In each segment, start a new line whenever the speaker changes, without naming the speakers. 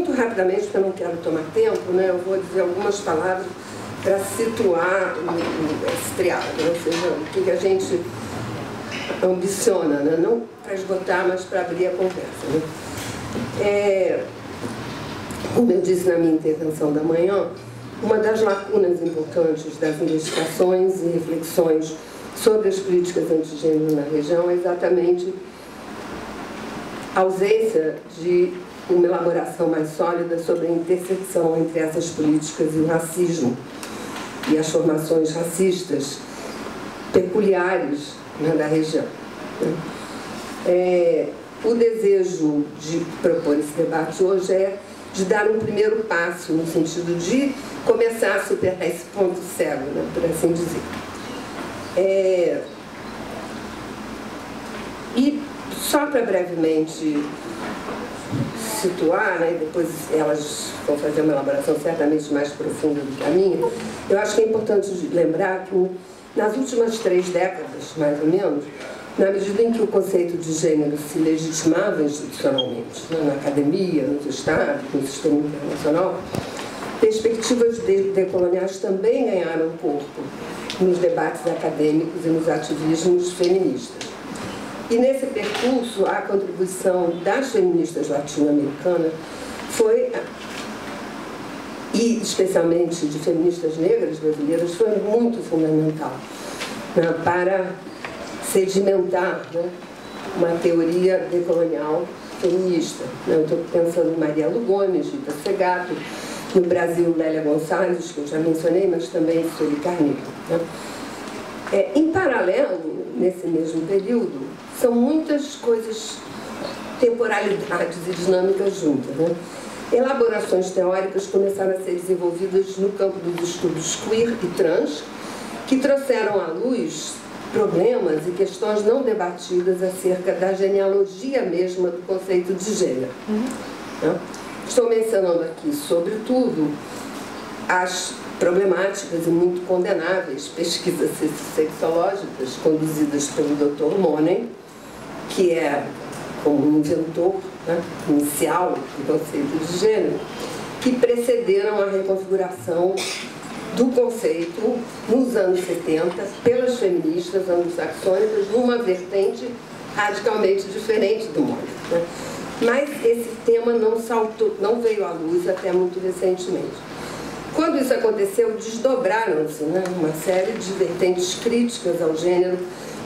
muito rapidamente, porque eu não quero tomar tempo, né, eu vou dizer algumas palavras para situar esse triângulo, ou seja, o que a gente ambiciona, né? Não para esgotar, mas para abrir a conversa. Né? Como eu disse na minha intervenção da manhã, uma das lacunas importantes das investigações e reflexões sobre as políticas antigênero na região é exatamente a ausência de uma elaboração mais sólida sobre a intersecção entre essas políticas e o racismo e as formações racistas peculiares, né, da região. O desejo de propor esse debate hoje é de dar um primeiro passo no sentido de começar a superar esse ponto cego, né, por assim dizer. E só para brevemente situar, né, depois elas vão fazer uma elaboração certamente mais profunda do que a minha, eu acho que é importante lembrar que nas últimas 3 décadas, mais ou menos, na medida em que o conceito de gênero se legitimava institucionalmente, né, na academia, nos estados, no sistema internacional, perspectivas decoloniais também ganharam corpo nos debates acadêmicos e nos ativismos feministas. E nesse percurso, a contribuição das feministas latino-americanas foi, e especialmente de feministas negras brasileiras, foi muito fundamental, né, para sedimentar, né, uma teoria decolonial feminista. Eu estou pensando em Marielo Gomes, Rita Segato, no Brasil, Lélia Gonçalves, que eu já mencionei, mas também Sueli Carneiro. Né? Em paralelo, nesse mesmo período, são muitas coisas, temporalidades e dinâmicas juntas. Né? Elaborações teóricas começaram a ser desenvolvidas no campo dos estudos queer e trans, que trouxeram à luz problemas e questões não debatidas acerca da genealogia mesma do conceito de gênero. Né? Estou mencionando aqui, sobretudo, as problemáticas e muito condenáveis pesquisas sexológicas conduzidas pelo Dr. Monen, que é como um inventor, né, inicial do conceito de gênero, que precederam a reconfiguração do conceito nos anos 70 pelas feministas anglo-saxônicas numa vertente radicalmente diferente do Monen. Né? Mas esse tema não veio à luz até muito recentemente. Quando isso aconteceu, desdobraram-se, né, uma série de vertentes críticas ao gênero,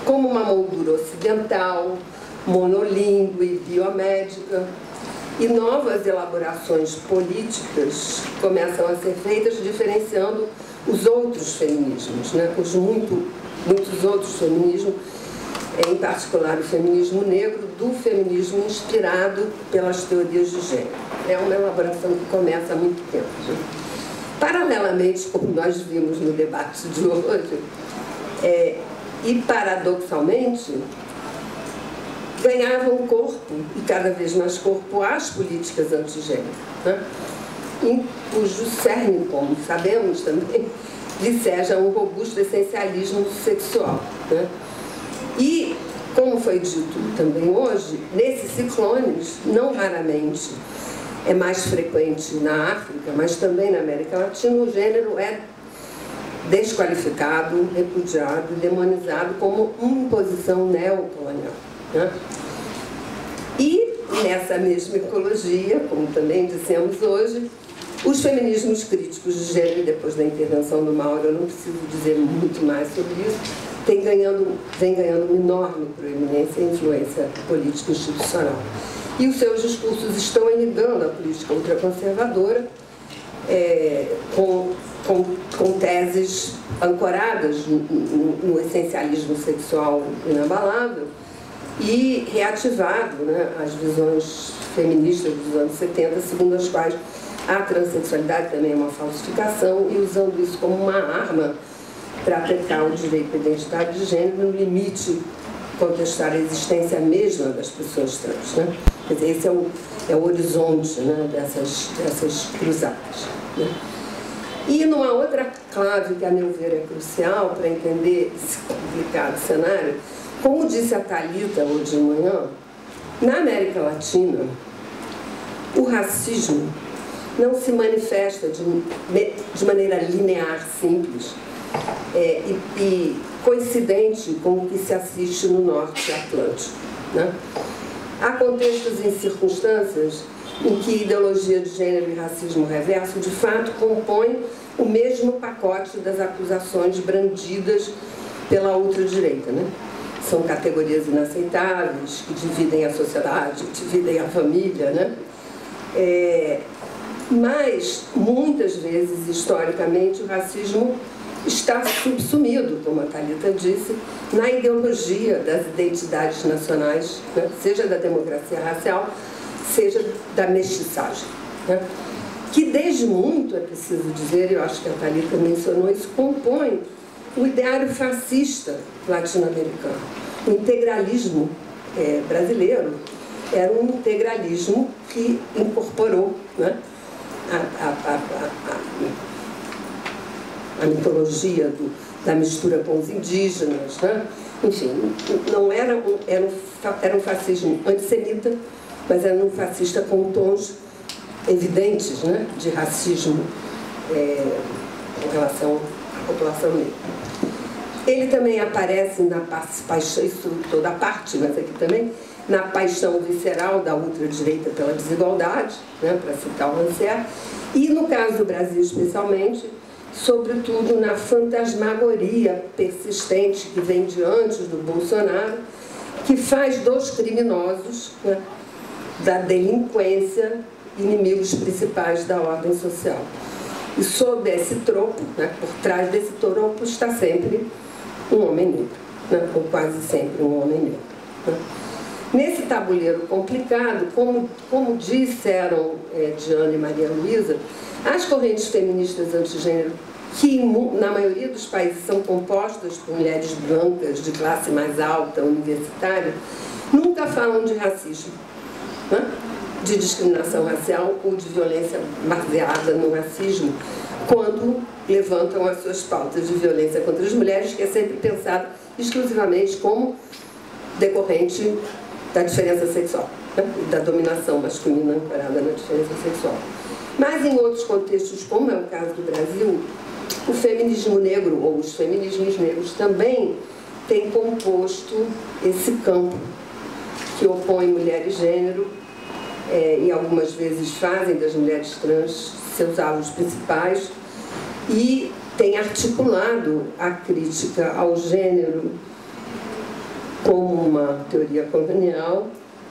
como uma moldura ocidental, monolíngue, biomédica, e novas elaborações políticas começam a ser feitas diferenciando os outros feminismos, né, muitos outros feminismos, em particular o feminismo negro, do feminismo inspirado pelas teorias de gênero. É uma elaboração que começa há muito tempo. Né? Paralelamente, como nós vimos no debate de hoje, e paradoxalmente, ganhavam corpo, e cada vez mais corpo, às políticas antigênero, né? Em cujo cerne, como sabemos também, viceja um robusto essencialismo sexual. Né? E, como foi dito também hoje, nesses ciclones, não raramente, é mais frequente na África, mas também na América Latina, o gênero é desqualificado, repudiado e demonizado como uma imposição neocolonial. Né? E nessa mesma ecologia, como também dissemos hoje, os feminismos críticos de gênero, depois da intervenção do Mauro, eu não preciso dizer muito mais sobre isso, vem ganhando uma enorme proeminência e influência política institucional. E os seus discursos estão inibando a política ultraconservadora, com teses ancoradas no essencialismo sexual inabalável e reativado, né, as visões feministas dos anos 70, segundo as quais a transexualidade também é uma falsificação, e usando isso como uma arma para aplicar o direito à identidade de gênero, no limite contestar a existência mesma das pessoas trans. Né? Quer dizer, esse é o horizonte, né, dessas cruzadas. Né? E numa outra clave que, a meu ver, é crucial para entender esse complicado cenário, como disse a Thalita hoje de manhã, na América Latina, o racismo não se manifesta de maneira linear, simples, e coincidente com o que se assiste no norte atlântico, né? Há contextos e circunstâncias em que ideologia de gênero e racismo reverso, de fato, compõem o mesmo pacote das acusações brandidas pela ultradireita, né? São categorias inaceitáveis, que dividem a sociedade, dividem a família, né? Mas, muitas vezes, historicamente, o racismo está subsumido, como a Thalita disse, na ideologia das identidades nacionais, né? Seja da democracia racial, seja da mestiçagem, né? Que desde muito, é preciso dizer, eu acho que a Thalita mencionou isso, compõe o ideário fascista latino-americano. O integralismo brasileiro era um integralismo que incorporou, né, a mitologia da mistura com os indígenas, né? Enfim, não era um fascismo antissemita, mas era um fascista com tons evidentes, né, de racismo em relação à população negra. Ele também aparece na paixão, isso toda parte, mas aqui também, na paixão visceral da ultradireita pela desigualdade, né, para citar o Rancière, e no caso do Brasil especialmente, sobretudo na fantasmagoria persistente que vem de antes do Bolsonaro, que faz dos criminosos, né, da delinquência, inimigos principais da ordem social. E sob esse tropo, né, por trás desse tropo, está sempre um homem negro, né, ou quase sempre um homem negro, né. Nesse tabuleiro complicado, como disseram Diana e Maria Luísa, as correntes feministas antigênero, que na maioria dos países são compostas por mulheres brancas de classe mais alta, universitária, nunca falam de racismo, né? De discriminação racial ou de violência baseada no racismo, quando levantam as suas pautas de violência contra as mulheres, que é sempre pensada exclusivamente como decorrente da diferença sexual, né? Da dominação masculina ancorada na diferença sexual. Mas em outros contextos, como é o caso do Brasil, o feminismo negro, ou os feminismos negros, também têm composto esse campo que opõe mulher e gênero, e algumas vezes fazem das mulheres trans seus alvos principais, e tem articulado a crítica ao gênero como uma teoria colonial,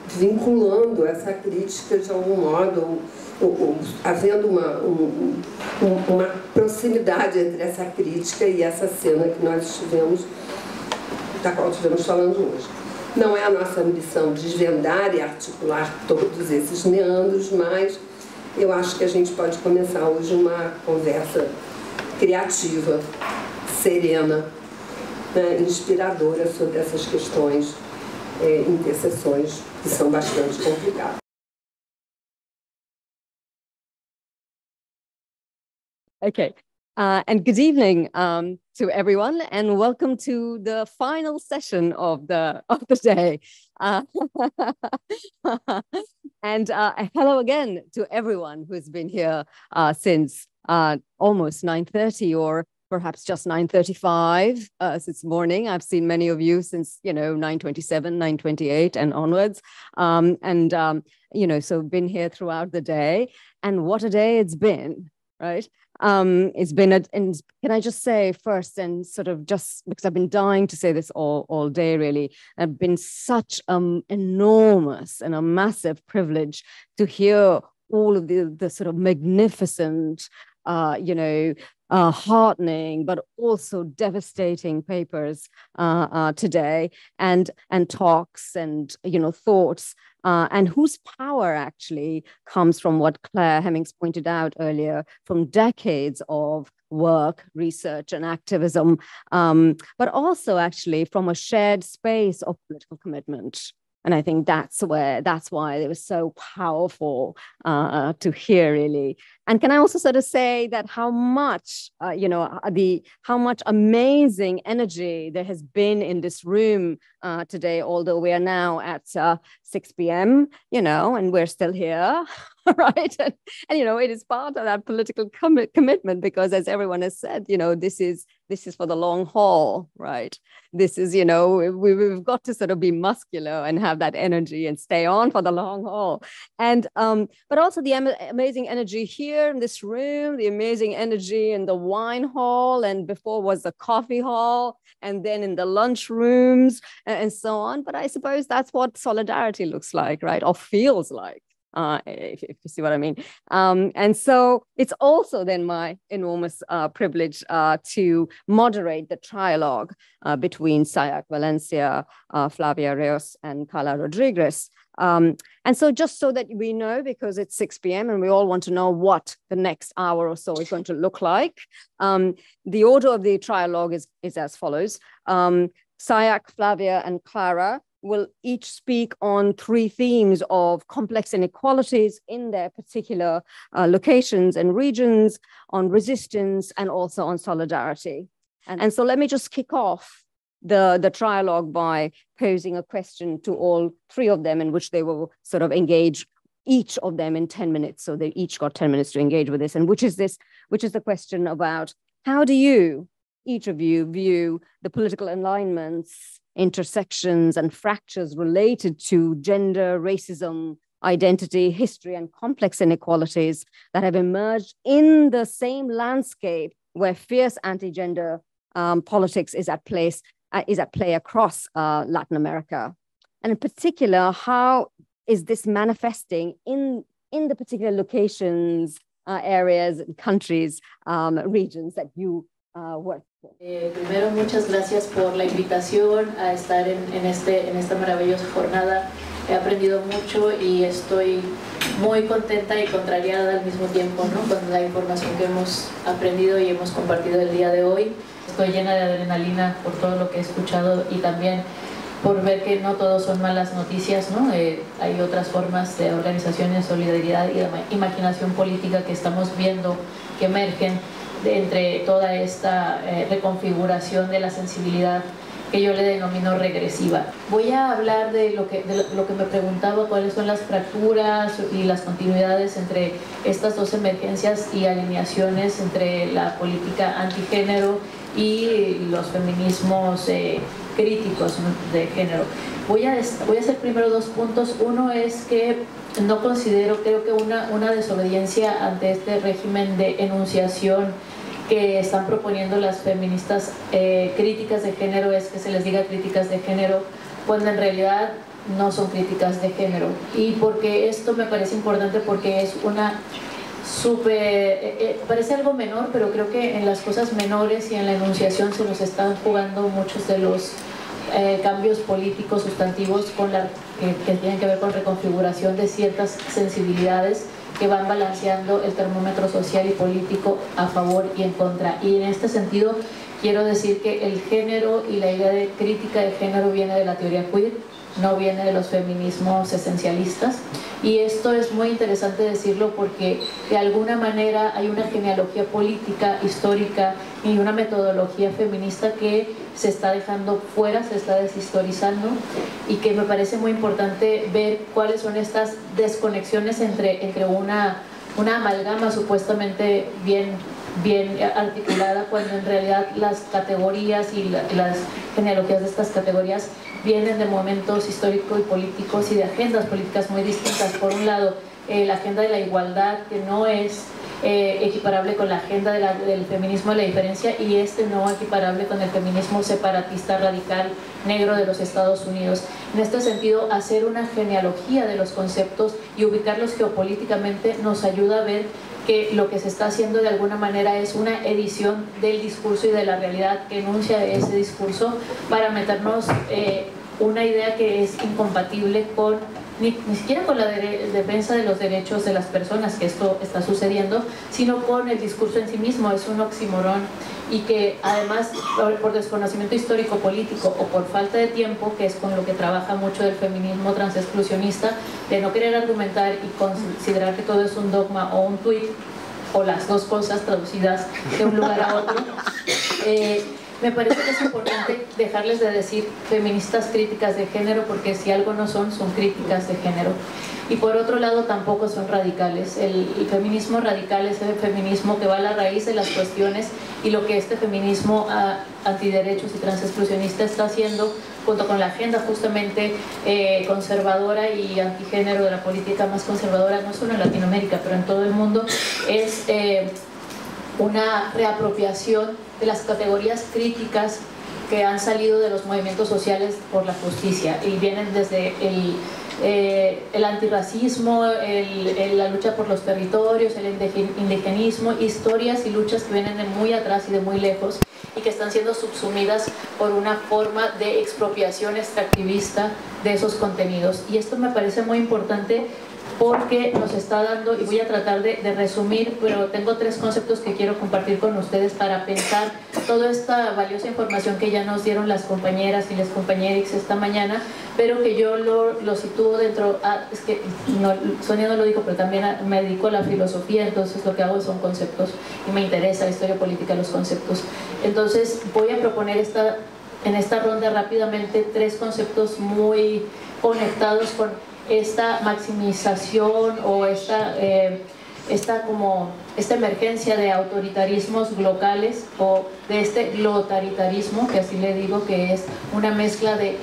vinculando essa crítica de algum modo, ou havendo uma proximidade entre essa crítica e essa cena que nós estivemos, da qual estivemos falando hoje. Não é a nossa ambição desvendar e articular todos esses meandros, mas eu acho que a gente pode começar hoje uma conversa criativa, serena, né, inspiradora sobre essas questões, interseções que são bastante complicadas.
Okay, and good evening to everyone, and welcome to the final session of the day. And hello again to everyone who's been here since almost 9:30 or perhaps just 9:35 since morning. I've seen many of you since 9:27, 9:28 and onwards, so been here throughout the day, and what a day it's been, right? It's been, and can I just say first, and sort of just because I've been dying to say this all day, really, it's been such enormous and a massive privilege to hear all of the sort of magnificent, heartening, but also devastating papers today, and talks and thoughts, and whose power actually comes from what Claire Hemmings pointed out earlier, from decades of work, research, and activism, but also actually from a shared space of political commitment. And I think that's why it was so powerful to hear, really. And can I also sort of say that how much, how much amazing energy there has been in this room today, although we are now at 6 p.m., and we're still here, right? And, it is part of that political commitment because, as everyone has said, this is for the long haul, right? This is, we've got to sort of be muscular and have that energy and stay on for the long haul. And, but also the amazing energy here in this room, the amazing energy in the wine hall, and before was the coffee hall, and then in the lunch rooms and so on. But I suppose that's what solidarity looks like, right? Or feels like. If you see what I mean. And so it's also then my enormous privilege to moderate the trialogue between Sayak Valencia, Flavia Rios, and Carla Rodriguez. And so just so that we know, because it's 6 p.m. and we all want to know what the next hour or so is going to look like, the order of the trialogue is as follows. Sayak, Flavia, and Clara will each speak on 3 themes of complex inequalities in their particular locations and regions, on resistance, and also on solidarity. And so let me just kick off the trialogue by posing a question to all 3 of them, in which they will sort of engage each of them in 10 minutes. So they each got 10 minutes to engage with this. And which is the question about how do you, each of you, view the political alignments, intersections, and fractures related to gender, racism, identity, history, and complex inequalities that have emerged in the same landscape where fierce anti-gender politics is at play across Latin America. And in particular, how is this manifesting in the particular locations, areas, countries, regions that you work for?
Primero, muchas gracias por la invitación a estar en esta maravillosa jornada. He aprendido mucho y estoy muy contenta y contrariada al mismo tiempo, ¿no?, con la información que hemos aprendido y hemos compartido el día de hoy. Estoy llena de adrenalina por todo lo que he escuchado y también por ver que no todos son malas noticias, ¿no? Hay otras formas de organización en solidaridad y de imaginación política que estamos viendo que emergen entre toda esta reconfiguración de la sensibilidad que yo le denomino regresiva. Voy a hablar de lo que me preguntaba, cuáles son las fracturas y las continuidades entre estas 2 emergencias y alineaciones entre la política antigénero y los feminismos críticos de género. Voy a hacer primero 2 puntos. Uno es que no considero, creo que una desobediencia ante este régimen de enunciación que están proponiendo las feministas críticas de género es que se les diga críticas de género, cuando en realidad no son críticas de género. Y porque esto me parece importante porque es una parece algo menor, pero creo que en las cosas menores y en la enunciación se nos están jugando muchos de los cambios políticos sustantivos que tienen que ver con reconfiguración de ciertas sensibilidades que van balanceando el termómetro social y político a favor y en contra. Y en este sentido quiero decir que el género y la idea de crítica de género viene de la teoría queer, no viene de los feminismos esencialistas. Y esto es muy interesante decirlo porque de alguna manera hay una genealogía política, histórica y una metodología feminista que se está dejando fuera, se está deshistorizando, y que me parece muy importante ver cuáles son estas desconexiones entre una amalgama supuestamente bien articulada, cuando en realidad las categorías y las genealogías de estas categorías vienen de momentos históricos y políticos y de agendas políticas muy distintas. Por un lado, la agenda de la igualdad, que no es equiparable con la agenda del feminismo de la diferencia, y no equiparable con el feminismo separatista radical negro de los Estados Unidos. En este sentido, hacer una genealogía de los conceptos y ubicarlos geopolíticamente nos ayuda a ver que lo que se está haciendo de alguna manera es una edición del discurso y de la realidad que enuncia ese discurso para meternos una idea que es incompatible con ni siquiera con la defensa de los derechos de las personas, que esto está sucediendo, sino con el discurso en sí mismo. Es un oxímoron, y que además por desconocimiento histórico-político o por falta de tiempo, que es con lo que trabaja mucho el feminismo transexclusionista, de no querer argumentar y considerar que todo es un dogma o un tuit, o las dos cosas traducidas de un lugar a otro. Me parece que es importante dejarles de decir feministas críticas de género, porque si algo no son, son críticas de género. Y por otro lado tampoco son radicales. El feminismo radical es el feminismo que va a la raíz de las cuestiones, y lo que este feminismo antiderechos y transexclusionista está haciendo, junto con la agenda justamente conservadora y antigénero de la política más conservadora, no solo en Latinoamérica, pero en todo el mundo, es una reapropiación de las categorías críticas que han salido de los movimientos sociales por la justicia, y vienen desde el antirracismo, la lucha por los territorios, el indigenismo, historias y luchas que vienen de muy atrás y de muy lejos, y que están siendo subsumidas por una forma de expropiación extractivista de esos contenidos. Y esto me parece muy importante, porque nos está dando, y voy a tratar de resumir, pero tengo 3 conceptos que quiero compartir con ustedes para pensar toda esta valiosa información que ya nos dieron las compañeras y los compañeros esta mañana, pero que yo lo sitúo dentro, es que no, Sonia no lo dijo, pero también me dedico a la filosofía, entonces lo que hago son conceptos, y me interesa la historia política de los conceptos. Entonces voy a proponer en esta ronda rápidamente 3 conceptos muy conectados con esta maximización o esta emergencia de autoritarismos locales, o de este glotaritarismo, que así le digo, que es una mezcla de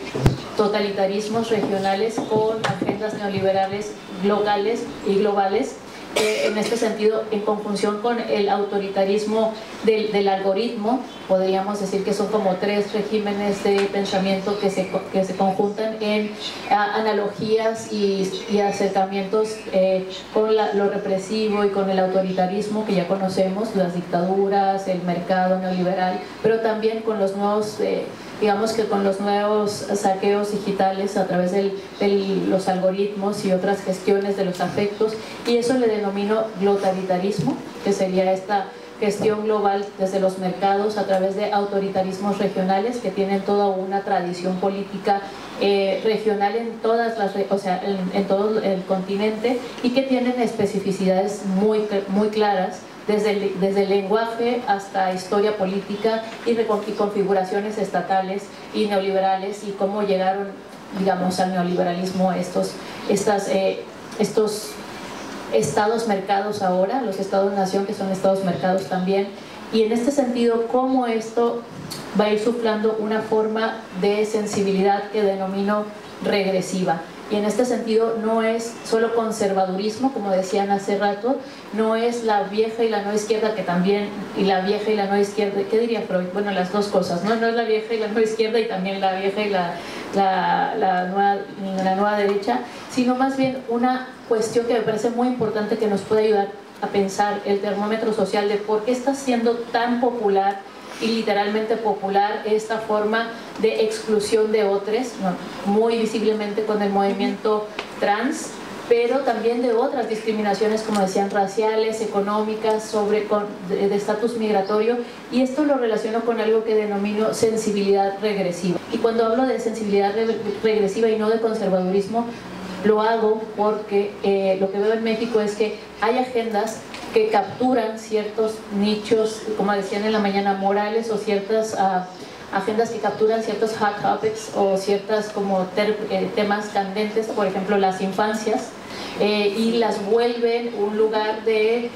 totalitarismos regionales con agendas neoliberales locales y globales, en este sentido, en conjunción con el autoritarismo del algoritmo. Podríamos decir que son como 3 regímenes de pensamiento que se conjuntan en analogías y acercamientos con lo represivo y con el autoritarismo que ya conocemos, las dictaduras, el mercado neoliberal, pero también con los nuevos digamos que con los nuevos saqueos digitales a través de los algoritmos y otras gestiones de los afectos, y eso le denomino glotaritarismo, que sería esta gestión global desde los mercados a través de autoritarismos regionales que tienen toda una tradición política regional en todas las, o sea, en todo el continente, y que tienen especificidades muy claras, desde el lenguaje hasta historia política y configuraciones estatales y neoliberales, y cómo llegaron, digamos, al neoliberalismo estos estados mercados ahora, los estados-nación, que son estados-mercados también. Y en este sentido, cómo esto va a ir suflando una forma de sensibilidad que denomino regresiva. Y en este sentido no es solo conservadurismo, como decían hace rato, no es la vieja y la nueva izquierda, que también, y la vieja y la nueva izquierda, ¿qué diría Freud? Bueno, las dos cosas, ¿no? No es la vieja y la nueva izquierda y también la vieja y la nueva derecha, sino más bien una cuestión que me parece muy importante, que nos puede ayudar a pensar el termómetro social de por qué está siendo tan popular y literalmente popular esta forma de exclusión de otros, ¿no? Muy visiblemente con el movimiento trans, pero también de otras discriminaciones, como decían, raciales, económicas, de estatus migratorio, y esto lo relaciono con algo que denomino sensibilidad regresiva. Y cuando hablo de sensibilidad regresiva y no de conservadurismo, lo hago porque lo que veo en México es que hay agendas que capturan ciertos nichos, como decían en la mañana, morales, o ciertas agendas que capturan ciertos hot topics o ciertas como temas candentes, por ejemplo las infancias, y las vuelven un lugar de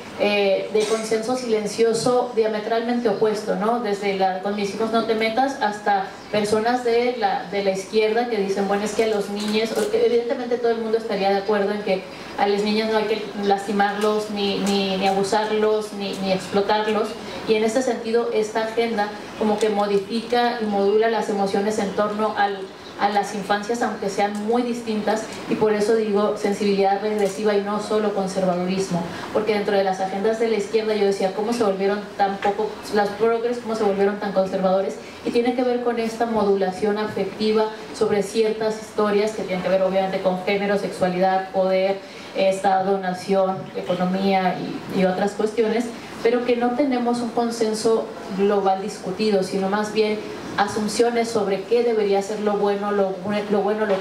consenso silencioso diametralmente opuesto, ¿no? Desde con mis hijos no te metas, hasta personas de la izquierda que dicen, bueno, es que a los niños, evidentemente todo el mundo estaría de acuerdo en que a las niñas no hay que lastimarlos, ni abusarlos, ni explotarlos, y en este sentido esta agenda como que modifica y modula las emociones en torno a las infancias, aunque sean muy distintas, y por eso digo sensibilidad regresiva y no solo conservadurismo, porque dentro de las agendas de la izquierda yo decía, ¿cómo se volvieron tan poco, las progres, cómo se volvieron tan conservadores? Y tiene que ver con esta modulación afectiva sobre ciertas historias que tienen que ver obviamente con género, sexualidad, poder, Estado, nación, economía y otras cuestiones, pero que no tenemos un consenso global discutido, sino más bien asunciones sobre qué debería ser lo bueno, lo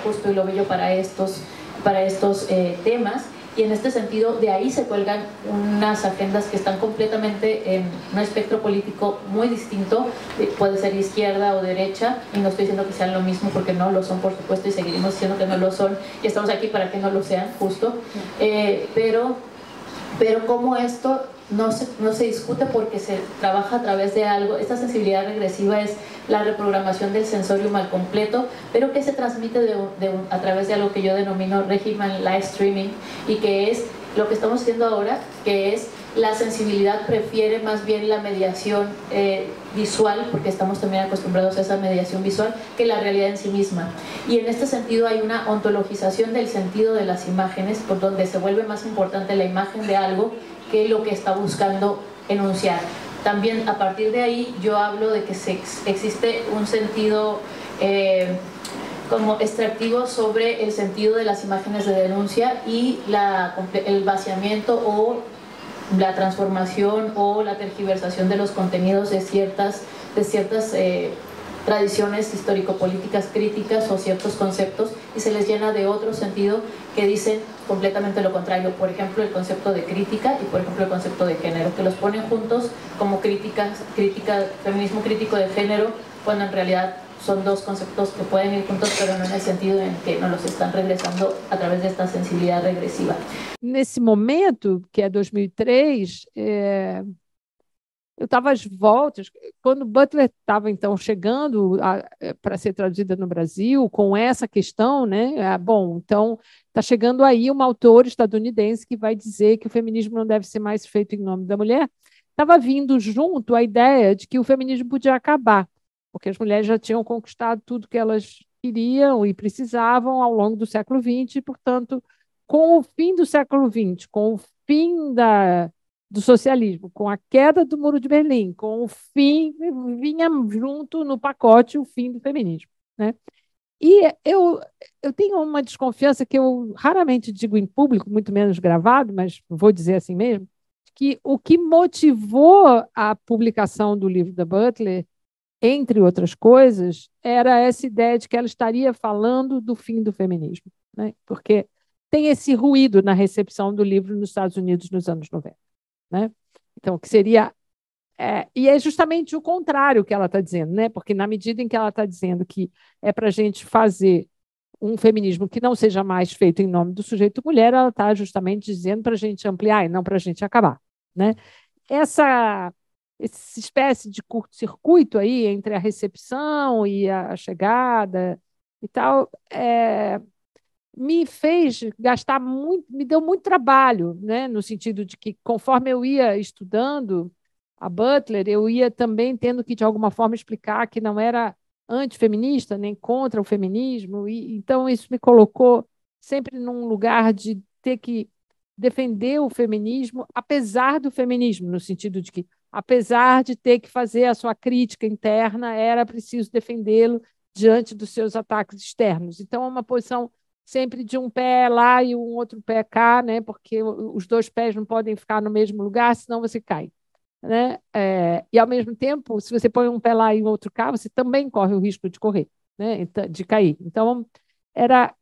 justo y lo bello para estos temas, y en este sentido de ahí se cuelgan unas agendas que están completamente en un espectro político muy distinto, puede ser izquierda o derecha, y no estoy diciendo que sean lo mismo porque no lo son, por supuesto, y seguiremos diciendo que no lo son, y estamos aquí para que no lo sean, justo, pero como esto no se discute porque se trabaja a través de algo. Esta sensibilidad regresiva es la reprogramación del sensorium al completo, pero que se transmite a través de algo que yo denomino régimen live streaming, y que es lo que estamos haciendo ahora, que es la sensibilidad prefiere más bien la mediación visual, porque estamos también acostumbrados a esa mediación visual, que la realidad en sí misma. Y en este sentido hay una ontologización del sentido de las imágenes, por donde se vuelve más importante la imagen de algo que lo que está buscando enunciar. También a partir de ahí yo hablo de que existe un sentido como extractivo sobre el sentido de las imágenes de denuncia y el vaciamiento o la transformación o la tergiversación de los contenidos de ciertas tradiciones histórico-políticas críticas o ciertos conceptos, y se les llena de otro sentido que dicen completamente lo contrario. Por ejemplo, el concepto de crítica y, por ejemplo, el concepto de género, que los ponen juntos como feminismo crítico de género, cuando en realidad son dos conceptos que pueden ir juntos, pero no en el sentido en que nos los están regresando a través de esta sensibilidad regresiva.
Nesse momento, que é 2003, eu estava às voltas, quando Butler estava, então, chegando para ser traduzida no Brasil, com essa questão, né? Bom, então, está chegando aí uma autora estadunidense que vai dizer que o feminismo não deve ser mais feito em nome da mulher. Estava vindo junto a ideia de que o feminismo podia acabar, porque as mulheres já tinham conquistado tudo que elas queriam e precisavam ao longo do século XX, e, portanto, com o fim do século XX, com o fim do socialismo, com a queda do Muro de Berlim, com o fim, vinha junto no pacote o fim do feminismo, né? E eu tenho uma desconfiança que eu raramente digo em público, muito menos gravado, mas vou dizer assim mesmo, que o que motivou a publicação do livro da Butler, entre outras coisas, era essa ideia de que ela estaria falando do fim do feminismo, né? Porque tem esse ruído na recepção do livro nos Estados Unidos nos anos 90. Né? Então, que seria... e é justamente o contrário que ela está dizendo, né? Porque na medida em que ela está dizendo que é para a gente fazer um feminismo que não seja mais feito em nome do sujeito mulher, ela está justamente dizendo para a gente ampliar e não para a gente acabar, né? Essa espécie de curto-circuito aí entre a recepção e a chegada e tal, me fez gastar muito, me deu muito trabalho, né? No sentido de que, conforme eu ia estudando a Butler, eu ia também tendo que, de alguma forma, explicar que não era antifeminista, nem contra o feminismo, e então isso me colocou sempre num lugar de ter que defender o feminismo, apesar do feminismo, no sentido de que, apesar de ter que fazer a sua crítica interna, era preciso defendê-lo diante dos seus ataques externos. Então, é uma posição sempre de um pé lá e um outro pé cá, né? Porque os dois pés não podem ficar no mesmo lugar, senão você cai, né? E, ao mesmo tempo, se você põe um pé lá e um outro cá, você também corre o risco de correr, né? De cair. Então, era...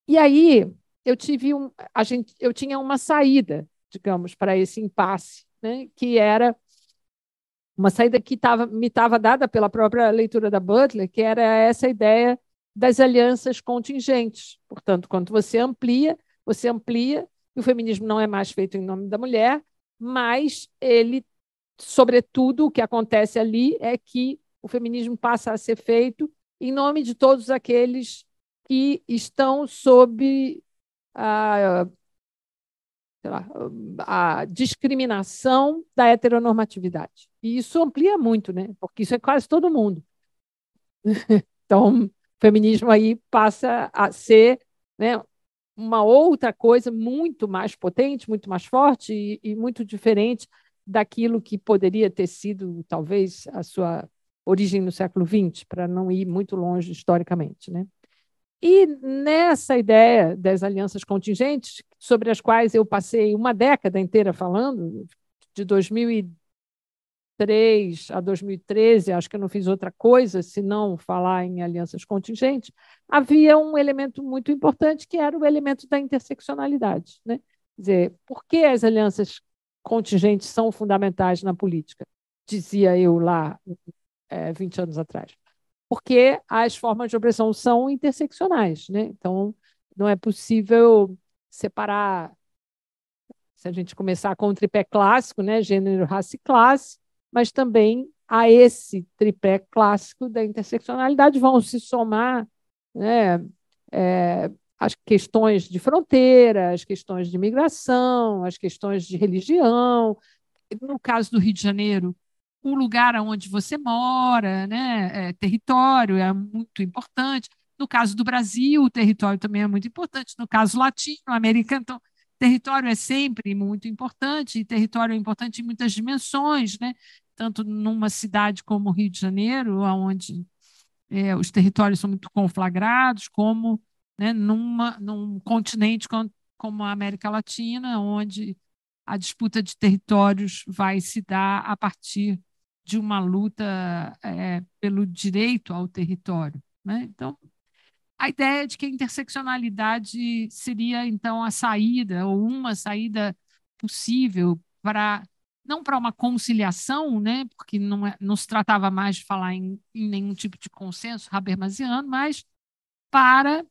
E aí, eu tinha uma saída, digamos, para esse impasse, né? Que era uma saída que me estava dada pela própria leitura da Butler, que era essa ideia das alianças contingentes. Portanto, quando você amplia, e o feminismo não é mais feito em nome da mulher, mas ele, sobretudo, o que acontece ali é que o feminismo passa a ser feito em nome de todos aqueles que estão sob a discriminação da heteronormatividade. E isso amplia muito, né? Porque isso é quase todo mundo. Então, o feminismo aí passa a ser, né, uma outra coisa muito mais potente, muito mais forte e muito diferente daquilo que poderia ter sido, talvez, a sua origem no século XX, para não ir muito longe historicamente, né? E nessa ideia das alianças contingentes, sobre as quais eu passei uma década inteira falando, de 2000 2003 a 2013, acho que eu não fiz outra coisa senão falar em alianças contingentes, havia um elemento muito importante que era o elemento da interseccionalidade, né? Quer dizer, por que as alianças contingentes são fundamentais na política? Dizia eu lá 20 anos atrás. Porque as formas de opressão são interseccionais, né? Então, não é possível separar, se a gente começar com o tripé clássico, né? Gênero, raça e classe, mas também a esse tripé clássico da interseccionalidade vão se somar, né? As questões de fronteira, as questões de migração, as questões de religião. No caso do Rio de Janeiro, o lugar onde você mora, né? Território é muito importante. No caso do Brasil, o território também é muito importante. No caso latino-americano, então, território é sempre muito importante, e território é importante em muitas dimensões, né? Tanto numa cidade como o Rio de Janeiro, onde os territórios são muito conflagrados, como, né, num continente como a América Latina, onde a disputa de territórios vai se dar a partir de uma luta pelo direito ao território, né? Então, a ideia de que a interseccionalidade seria, então, a saída, ou uma saída possível não para uma conciliação, né? Porque não se tratava mais de falar em nenhum tipo de consenso habermasiano, mas para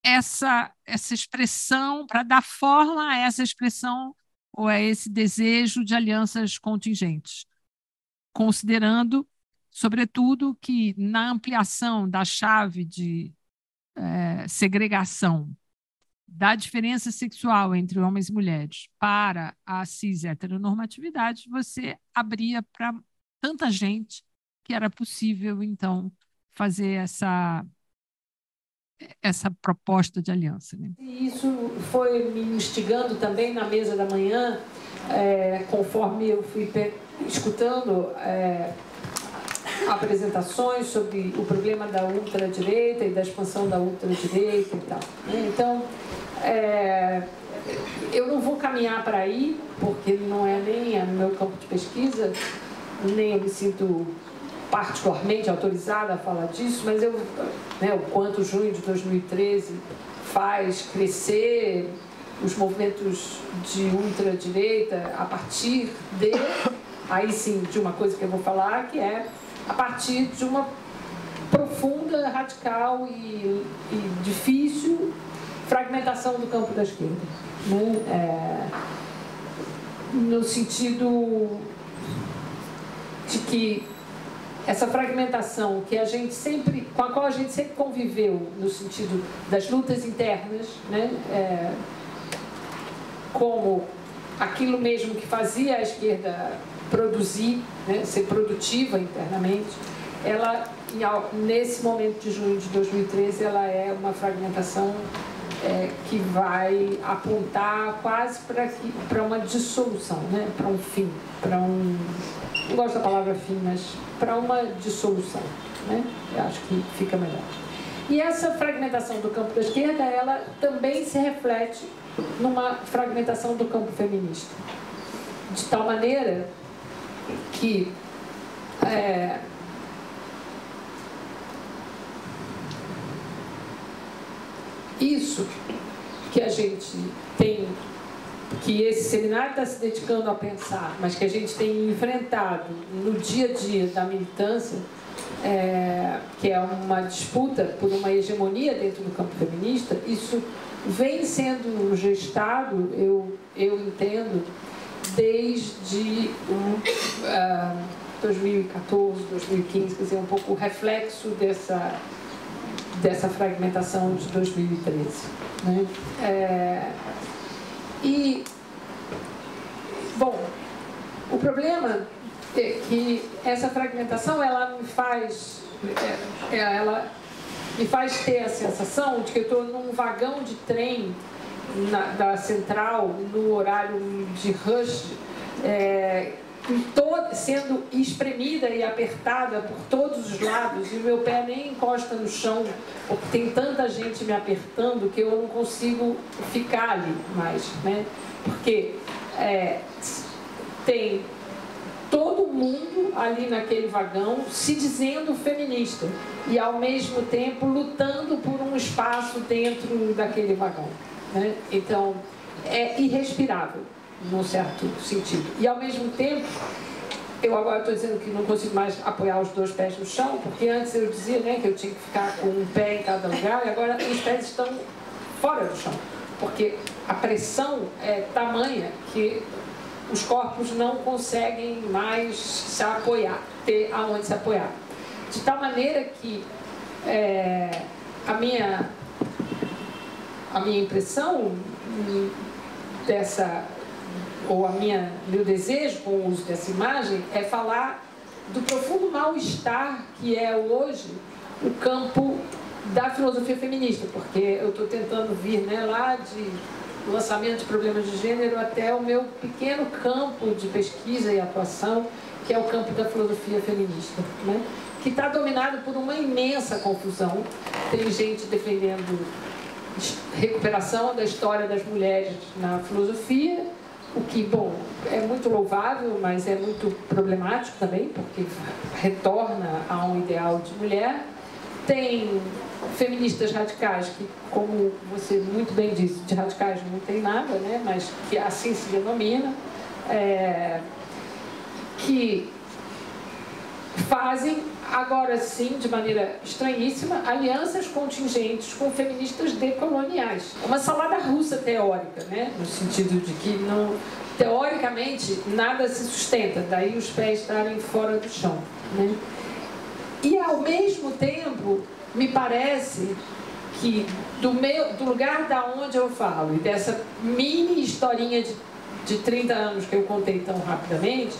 essa expressão, para dar forma a essa expressão ou a esse desejo de alianças contingentes, considerando, sobretudo, que na ampliação da chave de segregação da diferença sexual entre homens e mulheres para a cis-heteronormatividade, você abria para tanta gente que era possível, então, fazer essa proposta de aliança, né?
E isso foi me instigando também na mesa da manhã, conforme eu fui escutando apresentações sobre o problema da ultradireita e da expansão da ultradireita e tal, né? Então, eu não vou caminhar para aí, porque não é nem no meu campo de pesquisa, nem eu me sinto particularmente autorizada a falar disso, mas o quanto junho de 2013 faz crescer os movimentos de ultradireita a partir aí sim, de uma coisa que eu vou falar, que é a partir de uma profunda, radical e difícil fragmentação do campo da esquerda, né? No sentido de que essa fragmentação com a qual a gente sempre conviveu, no sentido das lutas internas, né? Como aquilo mesmo que fazia a esquerda produzir, né? Ser produtiva internamente, ela, nesse momento de junho de 2013, ela é uma fragmentação que vai apontar quase para uma dissolução, né? Para um fim, não gosto da palavra fim, mas para uma dissolução, né? Eu acho que fica melhor. E essa fragmentação do campo da esquerda, ela também se reflete numa fragmentação do campo feminista, de tal maneira que isso que a gente tem, que esse seminário está se dedicando a pensar, mas que a gente tem enfrentado no dia a dia da militância, que é uma disputa por uma hegemonia dentro do campo feminista, isso vem sendo gestado, eu entendo, desde 2014, 2015, quer dizer, um pouco o reflexo dessa fragmentação de 2013, né? Bom, o problema é que essa fragmentação, ela me faz ter a sensação de que eu estou num vagão de trem da central, no horário de rush, sendo espremida e apertada por todos os lados, e o meu pé nem encosta no chão, porque tem tanta gente me apertando que eu não consigo ficar ali mais, né? Porque tem todo mundo ali naquele vagão se dizendo feminista e, ao mesmo tempo, lutando por um espaço dentro daquele vagão, né? Então, é irrespirável, num certo sentido. E, ao mesmo tempo, eu agora estou dizendo que não consigo mais apoiar os 2 pés no chão, porque antes eu dizia, né, que eu tinha que ficar com um pé em cada lugar, e agora os pés estão fora do chão, porque a pressão é tamanha que os corpos não conseguem mais se apoiar, ter aonde se apoiar. De tal maneira que a minha impressão dessa, ou meu desejo com o uso dessa imagem é falar do profundo mal-estar que é hoje o campo da filosofia feminista, porque eu estou tentando vir, né, lá de lançamento de problemas de gênero até o meu pequeno campo de pesquisa e atuação, que é o campo da filosofia feminista, né? Que está dominado por uma imensa confusão. Tem gente defendendo recuperação da história das mulheres na filosofia, o que, bom, é muito louvável, mas é muito problemático também, porque retorna a um ideal de mulher. Tem feministas radicais que, como você muito bem disse, de radicais não tem nada, né? Mas que assim se denomina, que fazem, agora sim, de maneira estranhíssima, alianças contingentes com feministas decoloniais. Uma salada russa teórica, né? No sentido de que, não, teoricamente, nada se sustenta, daí os pés estarem fora do chão, né? E, ao mesmo tempo, me parece que do lugar da onde eu falo e dessa mini historinha de 30 anos que eu contei tão rapidamente,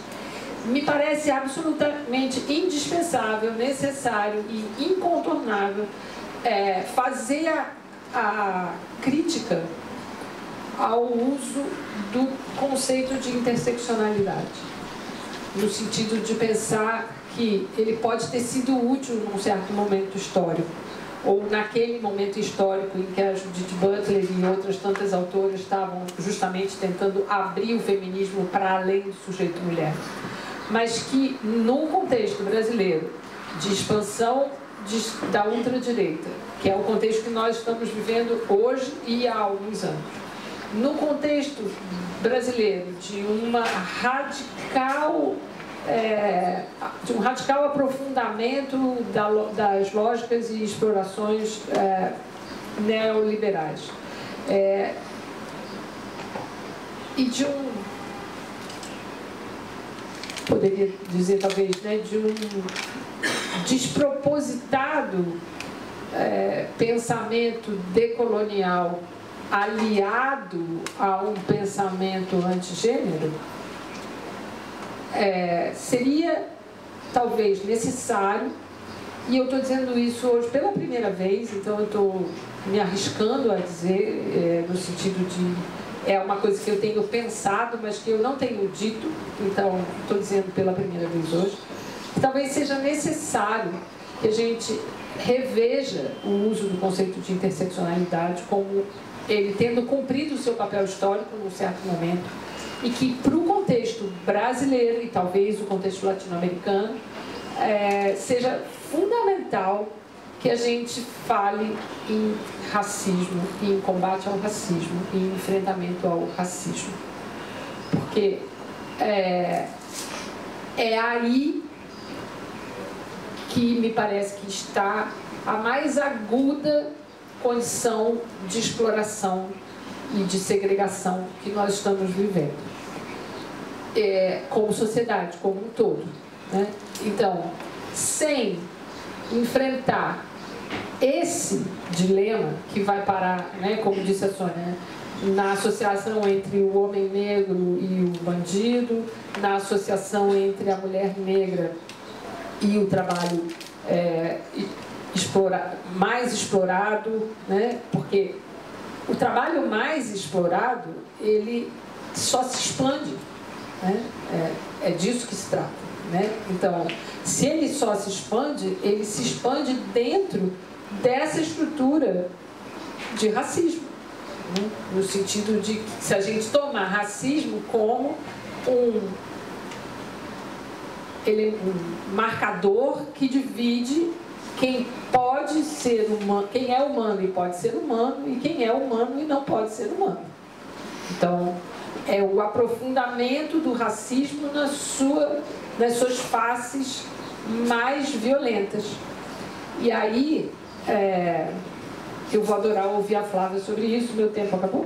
me parece absolutamente indispensável, necessário e incontornável fazer a crítica ao uso do conceito de interseccionalidade, no sentido de pensar que ele pode ter sido útil num certo momento histórico, ou naquele momento histórico em que a Judith Butler e outras tantas autoras estavam justamente tentando abrir o feminismo para além do sujeito mulher, mas que no contexto brasileiro de expansão da ultradireita, que é o contexto que nós estamos vivendo hoje e há alguns anos, no contexto brasileiro de uma radical de um radical aprofundamento das lógicas e explorações neoliberais, e de poderia dizer talvez, né, de um despropositado pensamento decolonial aliado a um pensamento antigênero, seria talvez necessário, e eu estou dizendo isso hoje pela primeira vez, então eu estou me arriscando a dizer, no sentido de é uma coisa que eu tenho pensado, mas que eu não tenho dito, então estou dizendo pela primeira vez hoje, que talvez seja necessário que a gente reveja o uso do conceito de interseccionalidade como ele tendo cumprido o seu papel histórico num certo momento, e que para o contexto brasileiro e talvez o contexto latino-americano seja fundamental que a gente fale em racismo, em combate ao racismo, em enfrentamento ao racismo. Porque é aí que me parece que está a mais aguda condição de exploração e de segregação que nós estamos vivendo, como sociedade, como um todo, né? Então, sem enfrentar esse dilema que vai parar, né, como disse a Sônia, na associação entre o homem negro e o bandido, na associação entre a mulher negra e o trabalho mais explorado, né? Porque o trabalho mais explorado, ele só se expande, né? É disso que se trata, né? Então, se ele só se expande, ele se expande dentro dessa estrutura de racismo, né? No sentido de que se a gente tomar racismo como um marcador que divide quem pode ser humano, quem é humano e pode ser humano, e quem é humano e não pode ser humano. Então, é o aprofundamento do racismo nas suas faces mais violentas. E aí, eu vou adorar ouvir a Flávia sobre isso. Meu tempo acabou?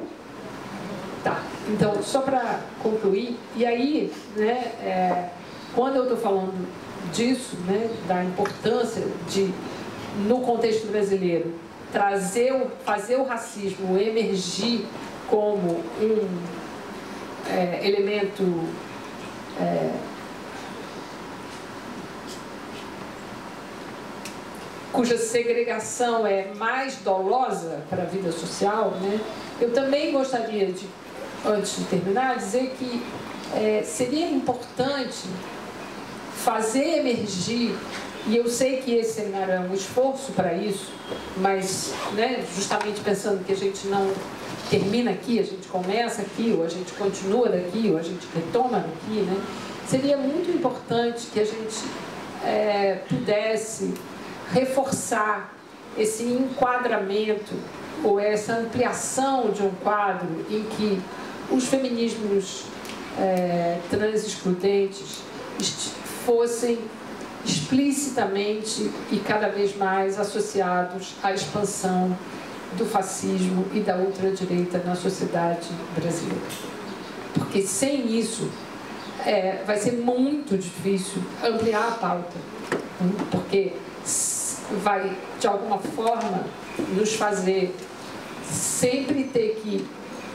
Tá. Então, só para concluir, e aí, né, quando eu estou falando disso, né, da importância de, no contexto brasileiro, fazer o racismo emergir como um elemento cuja segregação é mais dolosa para a vida social, né? Eu também gostaria de, antes de terminar, dizer que seria importante fazer emergir, e eu sei que esse seminário é um esforço para isso, mas, né, justamente pensando que a gente não termina aqui, a gente começa aqui, ou a gente continua daqui, ou a gente retoma daqui, né? Seria muito importante que a gente pudesse reforçar esse enquadramento ou essa ampliação de um quadro em que os feminismos trans-excludentes fossem explicitamente e cada vez mais associados à expansão do fascismo e da ultradireita na sociedade brasileira. Porque sem isso vai ser muito difícil ampliar a pauta, porque vai, de alguma forma, nos fazer sempre ter que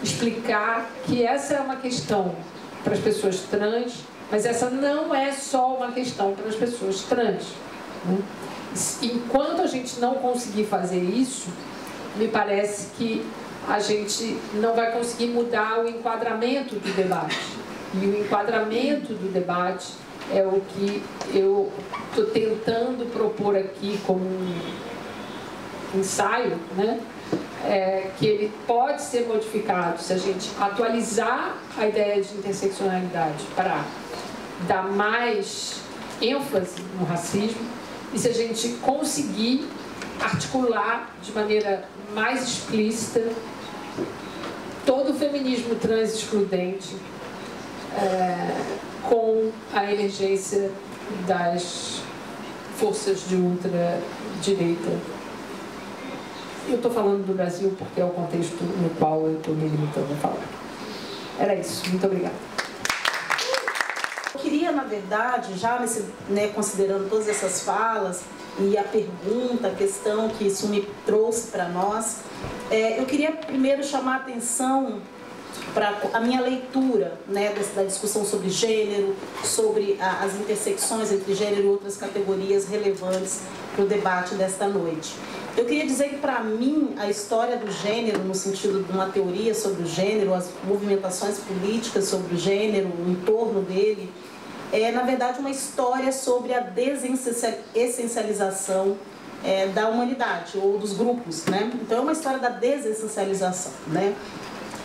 explicar que essa é uma questão para as pessoas trans, mas essa não é só uma questão para as pessoas trans. Enquanto a gente não conseguir fazer isso, me parece que a gente não vai conseguir mudar o enquadramento do debate. E o enquadramento do debate é o que eu estou tentando propor aqui como um ensaio, né? Que ele pode ser modificado se a gente atualizar a ideia de interseccionalidade para dar mais ênfase no racismo e se a gente conseguir articular de maneira mais explícita todo o feminismo trans-excludente com a emergência das forças de ultradireita. Eu estou falando do Brasil porque é o contexto no qual eu estou me limitando a falar. Era isso. Muito obrigada.
Eu queria, na verdade, já considerando todas essas falas e a pergunta, a questão que isso me trouxe para nós, eu queria primeiro chamar a atenção para a minha leitura, né, da discussão sobre gênero, sobre as intersecções entre gênero e outras categorias relevantes para o debate desta noite. Eu queria dizer que, para mim, a história do gênero, no sentido de uma teoria sobre o gênero, as movimentações políticas sobre o gênero, o entorno dele, é, na verdade, uma história sobre a desessencialização da humanidade, ou dos grupos, né? Então, é uma história da desessencialização, né?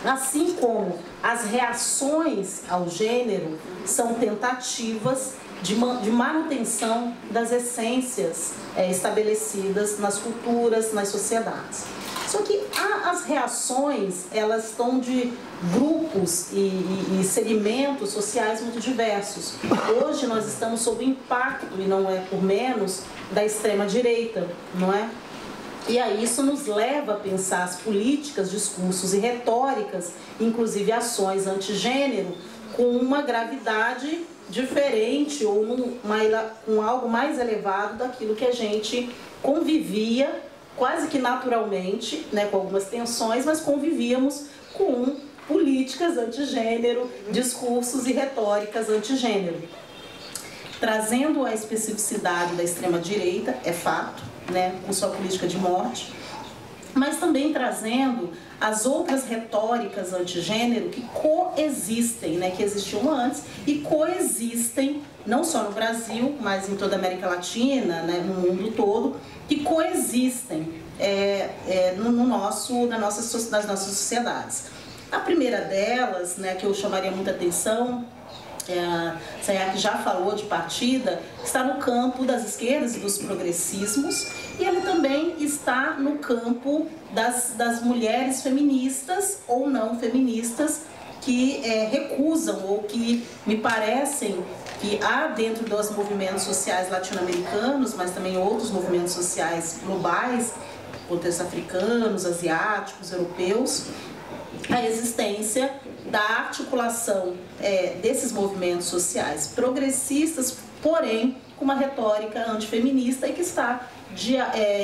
Assim como as reações ao gênero são tentativas de manutenção das essências estabelecidas nas culturas, nas sociedades. Só que as reações, elas estão de grupos e segmentos sociais muito diversos. Hoje nós estamos sob o impacto, e não é por menos, da extrema-direita, não é? E aí isso nos leva a pensar as políticas, discursos e retóricas, inclusive ações antigênero, com uma gravidade diferente ou com algo mais elevado daquilo que a gente convivia quase que naturalmente, né, com algumas tensões, mas convivíamos com políticas antigênero, discursos e retóricas antigênero. Trazendo a especificidade da extrema-direita, é fato, né, com sua política de morte, mas também trazendo as outras retóricas antigênero que coexistem, né, que existiam antes e coexistem não só no Brasil, mas em toda a América Latina, né, no mundo todo, que coexistem nas nossas sociedades. A primeira delas, né, que eu chamaria muita atenção, a Sayaka já falou de partida, está no campo das esquerdas e dos progressismos, e ele também está no campo das mulheres feministas ou não feministas que recusam ou que me parecem que há dentro dos movimentos sociais latino-americanos, mas também outros movimentos sociais globais, contextos africanos, asiáticos, europeus, a existência da articulação desses movimentos sociais progressistas, porém com uma retórica antifeminista e que está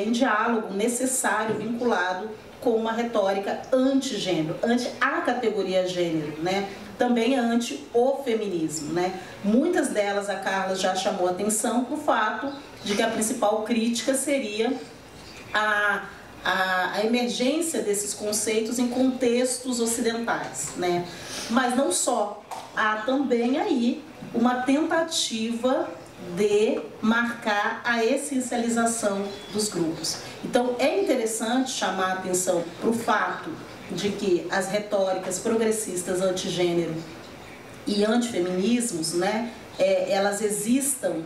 em diálogo necessário, vinculado com uma retórica anti-gênero, anti a categoria gênero, né? Também anti o feminismo, né? Muitas delas a Carla já chamou atenção para o fato de que a principal crítica seria a emergência desses conceitos em contextos ocidentais, né? Mas não só, há também aí uma tentativa de marcar a essencialização dos grupos. Então é interessante chamar a atenção para o fato de que as retóricas progressistas antigênero e antifeminismos, né, elas existam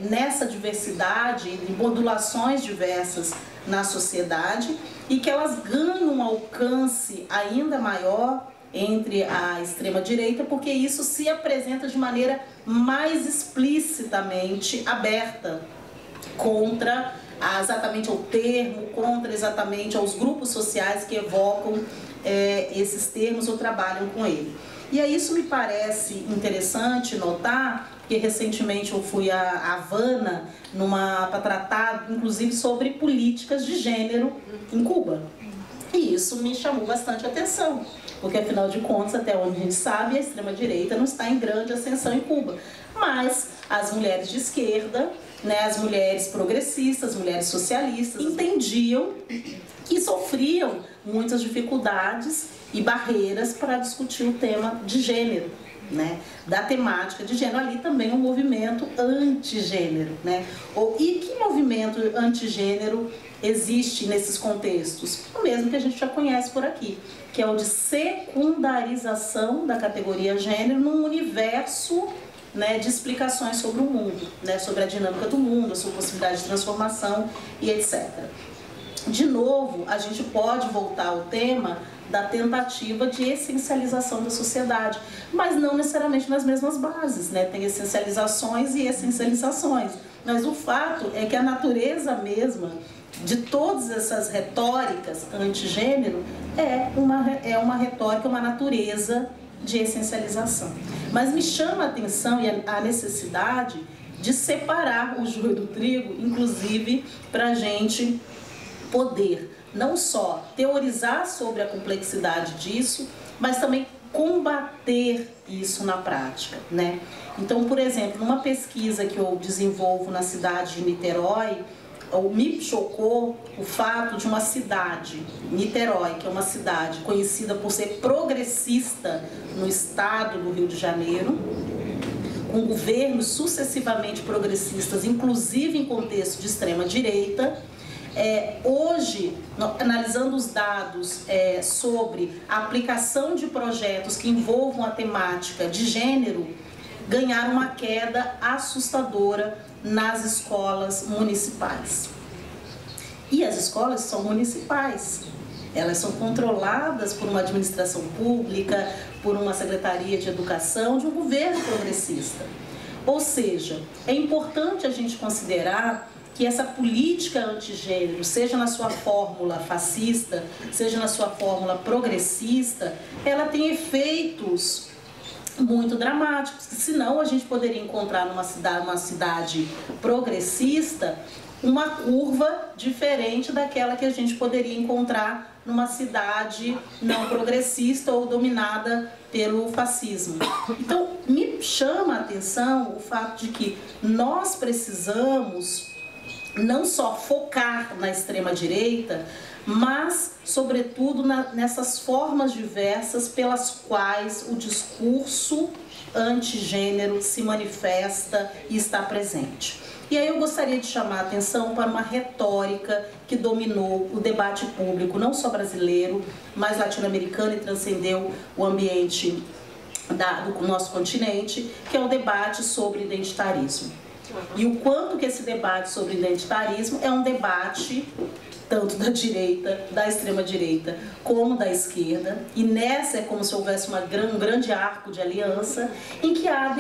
nessa diversidade, em modulações diversas na sociedade, e que elas ganham um alcance ainda maior entre a extrema-direita, porque isso se apresenta de maneira mais explicitamente aberta contra exatamente ao termo, contra exatamente aos grupos sociais que evocam esses termos ou trabalham com ele. E aí isso me parece interessante notar, porque recentemente eu fui a Havana para tratar, inclusive, sobre políticas de gênero em Cuba. E isso me chamou bastante atenção, porque afinal de contas, até onde a gente sabe, a extrema-direita não está em grande ascensão em Cuba. Mas as mulheres de esquerda, né, as mulheres progressistas, as mulheres socialistas, entendiam que sofriam muitas dificuldades e barreiras para discutir o tema de gênero, né, da temática de gênero. Ali também um movimento antigênero, né? E que movimento antigênero existe nesses contextos? O mesmo que a gente já conhece por aqui, que é o de secundarização da categoria gênero num universo, né, de explicações sobre o mundo, né, sobre a dinâmica do mundo, a sua possibilidade de transformação e etc. De novo, a gente pode voltar ao tema da tentativa de essencialização da sociedade, mas não necessariamente nas mesmas bases, né? Tem essencializações e essencializações, mas o fato é que a natureza mesma de todas essas retóricas antigênero é uma retórica, uma natureza de essencialização. Mas me chama a atenção e a necessidade de separar o joio do trigo, inclusive para a gente poder não só teorizar sobre a complexidade disso, mas também combater isso na prática, né? Então, por exemplo, numa pesquisa que eu desenvolvo na cidade de Niterói, me chocou o fato de uma cidade, Niterói, que é uma cidade conhecida por ser progressista no estado do Rio de Janeiro, com governos sucessivamente progressistas, inclusive em contexto de extrema-direita. Hoje, analisando os dados sobre a aplicação de projetos que envolvam a temática de gênero, ganharam uma queda assustadora nas escolas municipais. E as escolas são municipais, elas são controladas por uma administração pública, por uma secretaria de educação, de um governo progressista. Ou seja, é importante a gente considerar que essa política antigênero, seja na sua fórmula fascista, seja na sua fórmula progressista, ela tem efeitos muito dramáticos, senão a gente poderia encontrar numa cidade progressista uma curva diferente daquela que a gente poderia encontrar numa cidade não progressista ou dominada pelo fascismo. Então, me chama a atenção o fato de que nós precisamos não só focar na extrema-direita, mas, sobretudo, nessas formas diversas pelas quais o discurso antigênero se manifesta e está presente. E aí eu gostaria de chamar a atenção para uma retórica que dominou o debate público, não só brasileiro, mas latino-americano, e transcendeu o ambiente do nosso continente, que é o debate sobre identitarismo. E o quanto que esse debate sobre identitarismo é um debate tanto da direita, da extrema-direita, como da esquerda, e nessa é como se houvesse um grande arco de aliança, em que há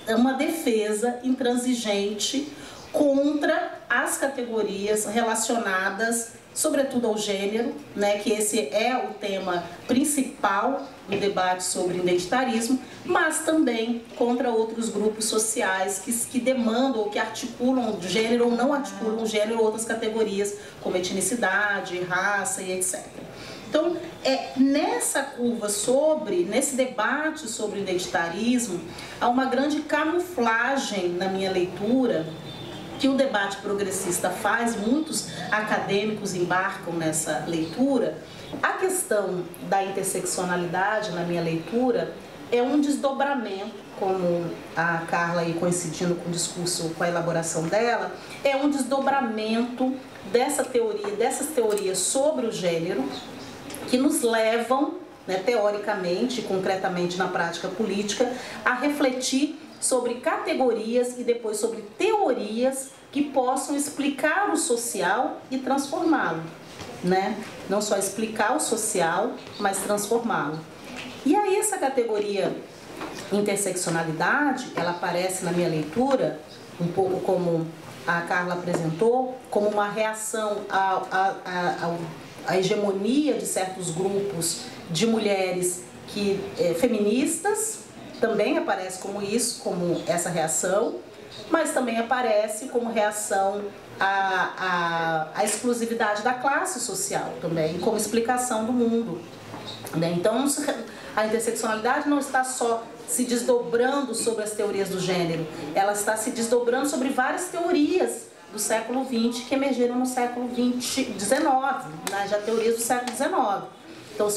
uma defesa intransigente contra as categorias relacionadas, sobretudo ao gênero, né, que esse é o tema principal do debate sobre identitarismo, mas também contra outros grupos sociais que demandam ou que articulam gênero ou não articulam gênero ou outras categorias, como etnicidade, raça e etc. Então, nessa curva nesse debate sobre identitarismo, há uma grande camuflagem na minha leitura que o debate progressista faz, muitos acadêmicos embarcam nessa leitura. A questão da interseccionalidade, na minha leitura, é um desdobramento, como a Carla aí coincidindo com o discurso, com a elaboração dela, é um desdobramento dessas teorias sobre o gênero, que nos levam, né, teoricamente e concretamente na prática política, a refletir sobre categorias e depois sobre teorias que possam explicar o social e transformá-lo, né? Não só explicar o social, mas transformá-lo. E aí essa categoria interseccionalidade, ela aparece na minha leitura, um pouco como a Carla apresentou, como uma reação à hegemonia de certos grupos de mulheres feministas, também aparece como isso, como essa reação, mas também aparece como reação à exclusividade da classe social também, como explicação do mundo, né? Então, a interseccionalidade não está só se desdobrando sobre as teorias do gênero, ela está se desdobrando sobre várias teorias do século XX que emergiram no século XIX, né? Já teorias do século XIX. Então,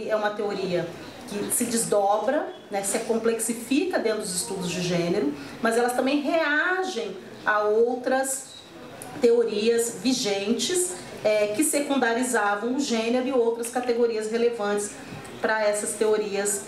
é uma teoria que se desdobra, né, se complexifica dentro dos estudos de gênero, mas elas também reagem a outras teorias vigentes que secundarizavam o gênero e outras categorias relevantes para essas teorias,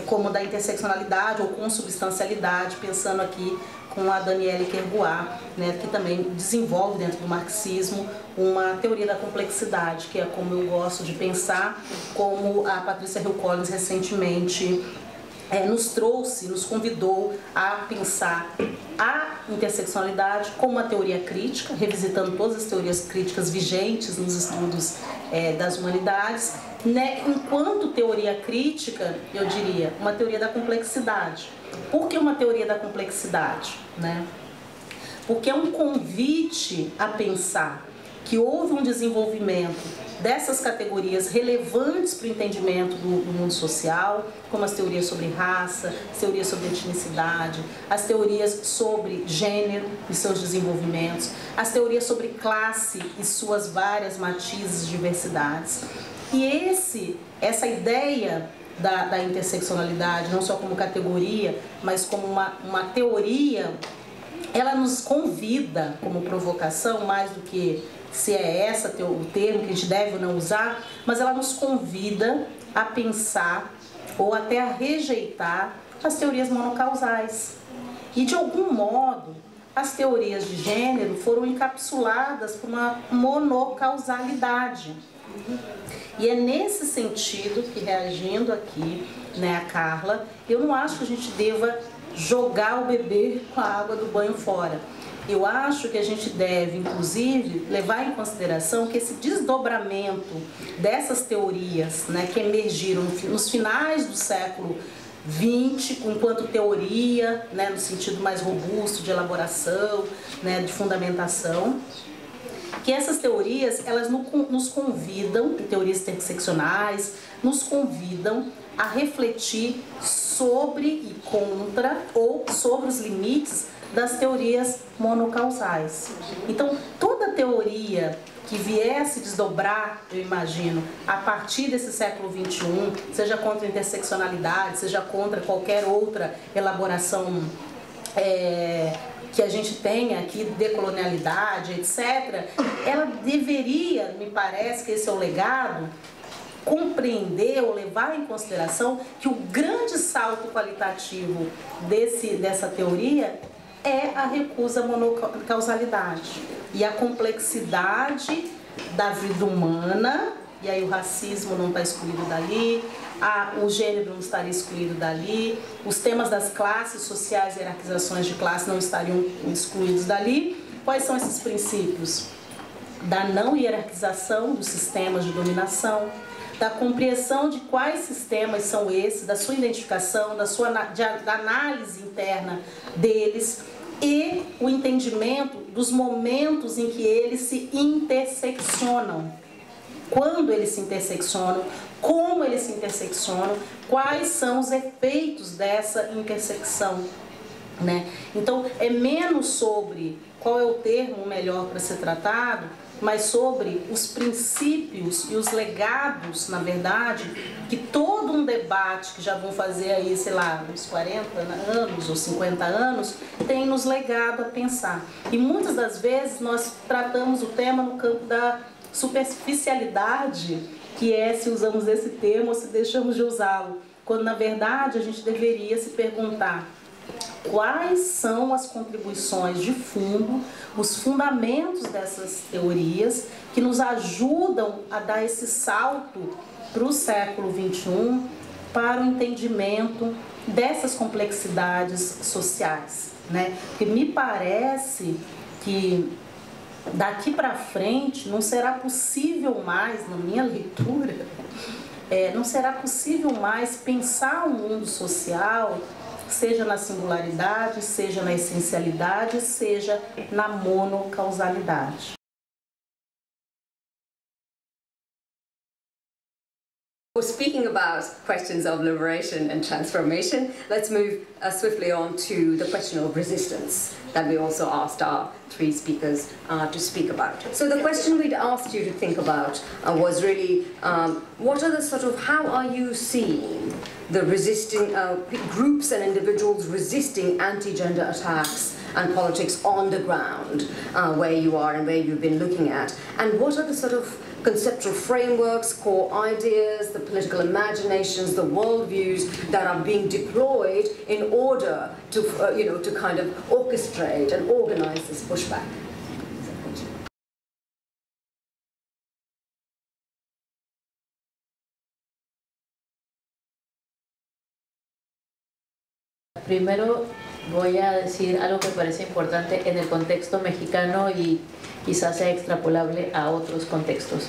como da interseccionalidade ou consubstancialidade, pensando aqui com a Danielle Kerguá, né, que também desenvolve dentro do marxismo uma teoria da complexidade, que é como eu gosto de pensar, como a Patrícia Hill Collins recentemente nos convidou a pensar a interseccionalidade como uma teoria crítica, revisitando todas as teorias críticas vigentes nos estudos das humanidades, né, enquanto teoria crítica, eu diria, uma teoria da complexidade. Por que uma teoria da complexidade, né? Porque é um convite a pensar que houve um desenvolvimento dessas categorias relevantes para o entendimento do mundo social, como as teorias sobre raça, as teorias sobre etnicidade, as teorias sobre gênero e seus desenvolvimentos, as teorias sobre classe e suas várias matizes e diversidades. E essa ideia da interseccionalidade, não só como categoria, mas como uma teoria, ela nos convida como provocação, mais do que se é o termo que a gente deve ou não usar, mas ela nos convida a pensar ou até a rejeitar as teorias monocausais. E de algum modo, as teorias de gênero foram encapsuladas por uma monocausalidade. E é nesse sentido que, reagindo aqui, né, a Carla, eu não acho que a gente deva jogar o bebê com a água do banho fora. Eu acho que a gente deve, inclusive, levar em consideração que esse desdobramento dessas teorias, né, que emergiram nos finais do século XX, enquanto teoria, né, no sentido mais robusto de elaboração, né, de fundamentação, que essas teorias, elas nos convidam, teorias interseccionais, nos convidam a refletir sobre e contra ou sobre os limites das teorias monocausais. Então, toda teoria que viesse desdobrar, eu imagino, a partir desse século XXI, seja contra a interseccionalidade, seja contra qualquer outra elaboração que a gente tenha aqui, decolonialidade, etc., ela deveria, me parece que esse é o legado, compreender ou levar em consideração que o grande salto qualitativo dessa teoria é a recusa à monocausalidade e a complexidade da vida humana, e aí o racismo não está excluído dali, o gênero não estaria excluído dali, os temas das classes sociais e hierarquizações de classe não estariam excluídos dali. Quais são esses princípios? Da não hierarquização dos sistemas de dominação, da compreensão de quais sistemas são esses, da sua identificação, da análise interna deles, e o entendimento dos momentos em que eles se interseccionam. Quando eles se interseccionam, como eles se interseccionam, quais são os efeitos dessa intersecção, né? Então, é menos sobre qual é o termo melhor para ser tratado, mas sobre os princípios e os legados, na verdade, que todo um debate que já vão fazer aí, sei lá, uns 40 anos ou 50 anos, tem nos legado a pensar. E muitas das vezes nós tratamos o tema no campo da superficialidade, que é se usamos esse termo ou se deixamos de usá-lo, quando na verdade a gente deveria se perguntar quais são as contribuições de fundo, os fundamentos dessas teorias que nos ajudam a dar esse salto para o século XXI, para o entendimento dessas complexidades sociais, né? Porque me parece que daqui para frente não será possível mais, na minha leitura, não será possível mais pensar o mundo social, seja na singularidade, seja na essencialidade, seja na monocausalidade.
Speaking about questions of liberation and transformation, let's move swiftly on to the question of resistance that we also asked our three speakers to speak about. So the question we'd asked you to think about was really, what are the sort of, how are you seeing the resisting groups and individuals resisting anti-gender attacks and politics on the ground, where you are and where you've been looking at, and what are the sort of conceptual frameworks, core ideas, the political imaginations, the worldviews that are being deployed in order to, to kind of orchestrate and organize this pushback?
Primero voy a decir algo que me parece importante en el contexto mexicano y quizás sea extrapolable a otros contextos.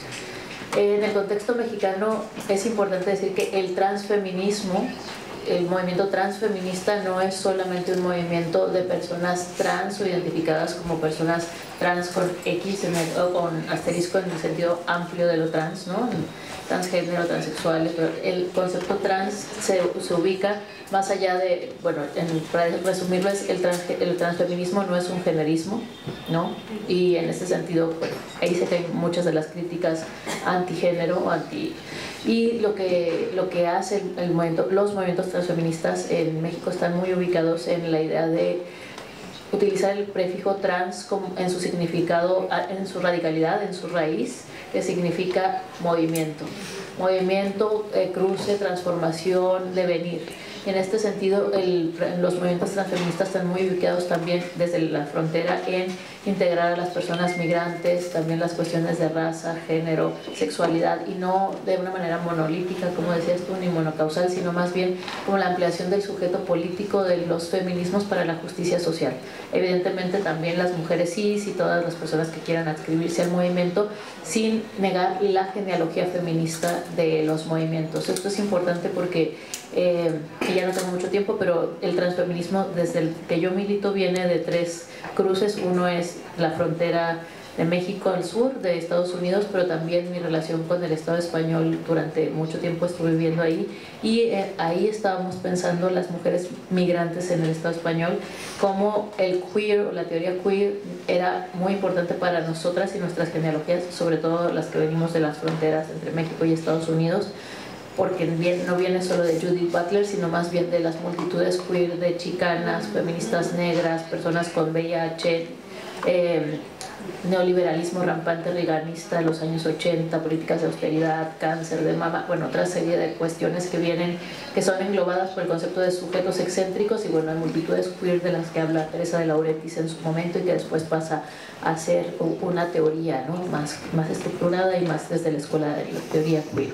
En el contexto mexicano es importante decir que el transfeminismo, el movimiento transfeminista no es solamente un movimiento de personas trans o identificadas como personas trans con X o con asterisco en el sentido amplio de lo trans, ¿no? Transgénero, transexuales, pero el concepto trans se ubica más allá de, bueno, para resumirlo, el transfeminismo no es un generismo, ¿no? Y en ese sentido, bueno, ahí se caen muchas de las críticas antigénero, y lo que hace los movimientos transfeministas en México están muy ubicados en la idea de utilizar el prefijo trans en su significado, en su radicalidad, en su raíz, que significa movimiento, cruce, transformación, devenir. En este sentido, los movimientos transfeministas están muy ubicados también desde la frontera en integrar a las personas migrantes, también las cuestiones de raza, género, sexualidad, y no de una manera monolítica, como decías tú, ni monocausal, sino más bien como la ampliación del sujeto político de los feminismos para la justicia social. Evidentemente también las mujeres cis y todas las personas que quieran adscribirse al movimiento, sin negar la genealogía feminista de los movimientos. Esto es importante porque que ya no tengo mucho tiempo, pero el transfeminismo desde el que yo milito viene de tres cruces. Uno es la frontera México al sur, de Estados Unidos, pero también mi relación con el Estado español. Durante mucho tiempo estuve viviendo ahí y ahí estábamos pensando las mujeres migrantes en el Estado español, cómo el queer o la teoría queer era muy importante para nosotras y nuestras genealogías, sobre todo las que venimos de las fronteras entre México y Estados Unidos, porque no viene solo de Judith Butler, sino más bien de las multitudes queer, de chicanas, feministas negras, personas con VIH, neoliberalismo rampante reaganista de los años 80, políticas de austeridad, cáncer de mama, bueno, otra serie de cuestiones que son englobadas por el concepto de sujetos excéntricos y bueno, hay multitudes queer de las que habla Teresa de Lauretis en su momento y que después pasa a ser una teoría, ¿no? más estructurada y más desde la escuela de la teoría queer.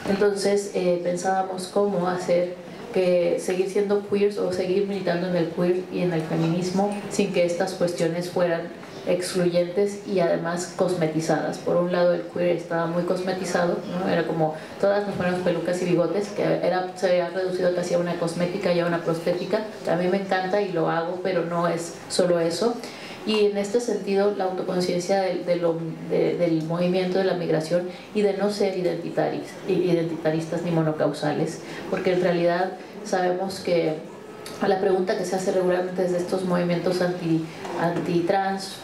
Entonces pensábamos cómo hacer que seguir siendo queers o seguir militando en el queer y en el feminismo sin que estas cuestiones fueran excluyentes y además cosmetizadas. Por un lado, el queer estaba muy cosmetizado, ¿no? Era como todas nos ponemos pelucas y bigotes, que se había reducido casi a una cosmética y a una prostética. A mí me encanta y lo hago, pero no es solo eso. Y en este sentido, la autoconciencia del movimiento de la migración y de no ser identitaristas ni monocausales, porque en realidad sabemos que la pregunta que se hace regularmente desde estos movimientos antitrans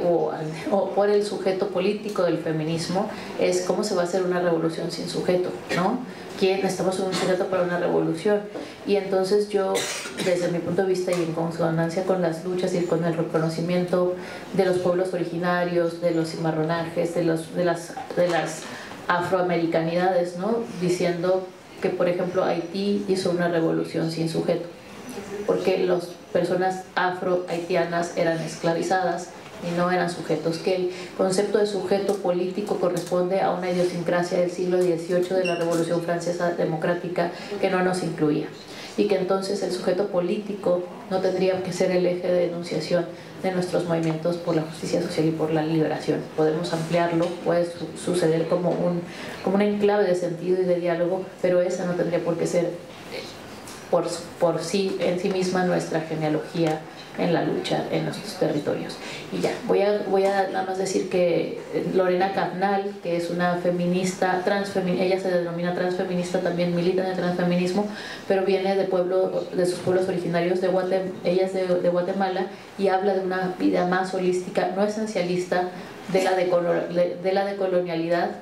o por el sujeto político del feminismo es cómo se va a hacer una revolución sin sujeto, ¿no? Estamos en un sujeto para una revolución. Y entonces yo, desde mi punto de vista y en consonancia con las luchas y con el reconocimiento de los pueblos originarios, de los cimarronajes, de las afroamericanidades, ¿no? Diciendo que, por ejemplo, Haití hizo una revolución sin sujeto, porque las personas afro-haitianas eran esclavizadas y no eran sujetos, que el concepto de sujeto político corresponde a una idiosincrasia del siglo XVIII de la Revolución Francesa Democrática que no nos incluía, y que entonces el sujeto político no tendría que ser el eje de enunciación de nuestros movimientos por la justicia social y por la liberación. Podemos ampliarlo, puede suceder como un enclave de sentido y de diálogo, pero esa no tendría por qué ser por sí, en sí misma, nuestra genealogía en la lucha en nuestros territorios. Y ya, voy a nada más decir que Lorena Carnal, que es una feminista, ella se denomina transfeminista, también milita en el transfeminismo, pero viene de sus pueblos originarios, ella es de Guatemala, y habla de una vida más holística, no esencialista, de la decolonialidad,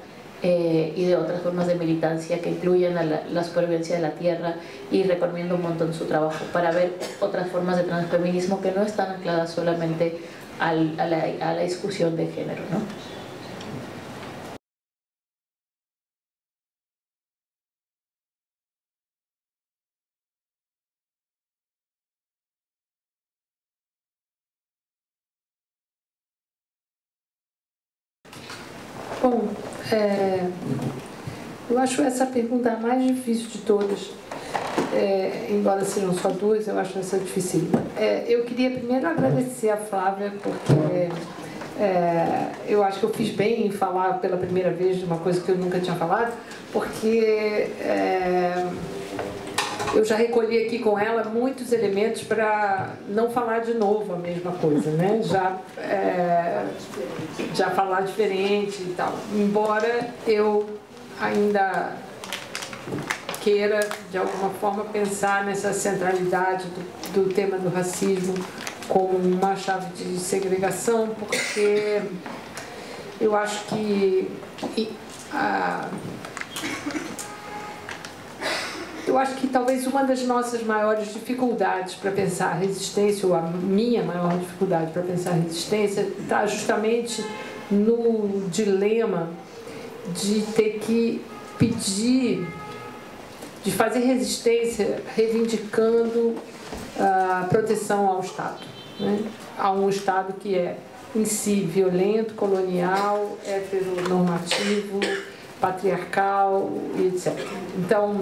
y de otras formas de militancia que incluyen a la supervivencia de la tierra, y recomiendo un montón su trabajo para ver otras formas de transfeminismo que no están ancladas solamente a la discusión de género, ¿no?
Bom, eu acho essa pergunta a mais difícil de todas, embora sejam só duas, eu acho essa difícil. Eu queria primeiro agradecer a Flávia, porque eu acho que eu fiz bem em falar pela primeira vez de uma coisa que eu nunca tinha falado, porque eu já recolhi aqui com ela muitos elementos para não falar de novo a mesma coisa, né? Já falar diferente e tal. Embora eu ainda queira, de alguma forma, pensar nessa centralidade do tema do racismo como uma chave de segregação, porque eu acho que talvez uma das nossas maiores dificuldades para pensar a resistência, ou a minha maior dificuldade para pensar a resistência, está justamente no dilema de ter que pedir, de fazer resistência reivindicando a proteção ao Estado, né? A um Estado que é em si violento, colonial, heteronormativo, patriarcal e etc. Então,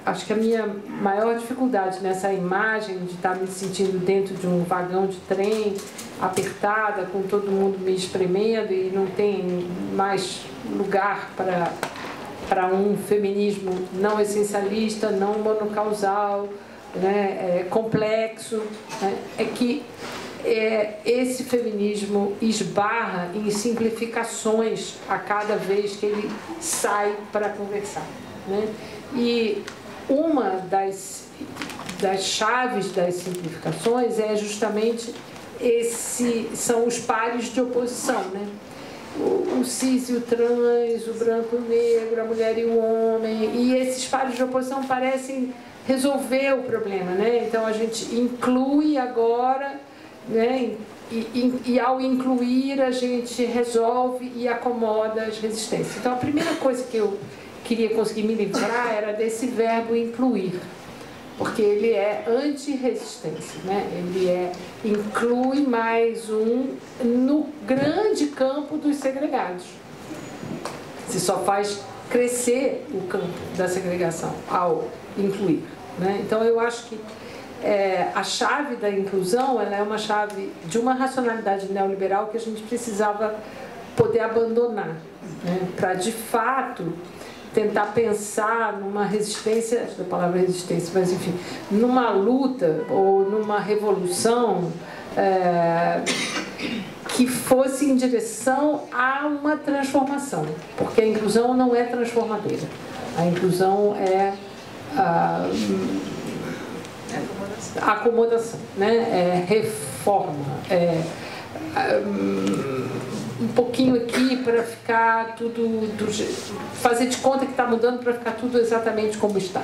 acho que a minha maior dificuldade nessa imagem de estar me sentindo dentro de um vagão de trem, apertada, com todo mundo me espremendo e não tem mais lugar para um feminismo não essencialista, não monocausal, né, complexo, né, é que esse feminismo esbarra em simplificações a cada vez que ele sai para conversar, né? E uma das chaves das simplificações é justamente são os pares de oposição, né? O cis e o trans, o branco e o negro, a mulher e o homem, e esses pares de oposição parecem resolver o problema, né? Então a gente inclui agora, né? E ao incluir a gente resolve e acomoda as resistências. Então a primeira coisa que eu queria conseguir me livrar era desse verbo incluir, porque ele é anti-resistência, né? Ele inclui mais um no grande campo dos segregados. Se só faz crescer o campo da segregação ao incluir, né? Então eu acho que a chave da inclusão, ela é uma chave de uma racionalidade neoliberal que a gente precisava poder abandonar, né? Para de fato tentar pensar numa resistência, acho que a palavra resistência, mas enfim, numa luta ou numa revolução que fosse em direção a uma transformação, porque a inclusão não é transformadora, a inclusão é acomodação, né? É reforma, um pouquinho aqui para ficar tudo fazer de conta que está mudando para ficar tudo exatamente como está.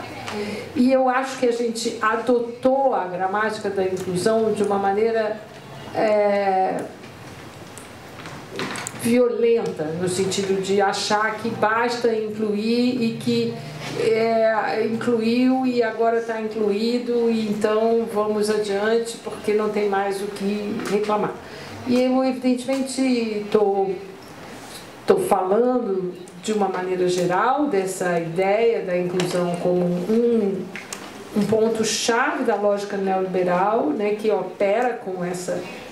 E eu acho que a gente adotou a gramática da inclusão de uma maneira violenta, no sentido de achar que basta incluir e que incluiu e agora está incluído e então vamos adiante porque não tem mais o que reclamar. E eu, evidentemente, estou falando de uma maneira geral dessa ideia da inclusão como um ponto-chave da lógica neoliberal, né, que opera com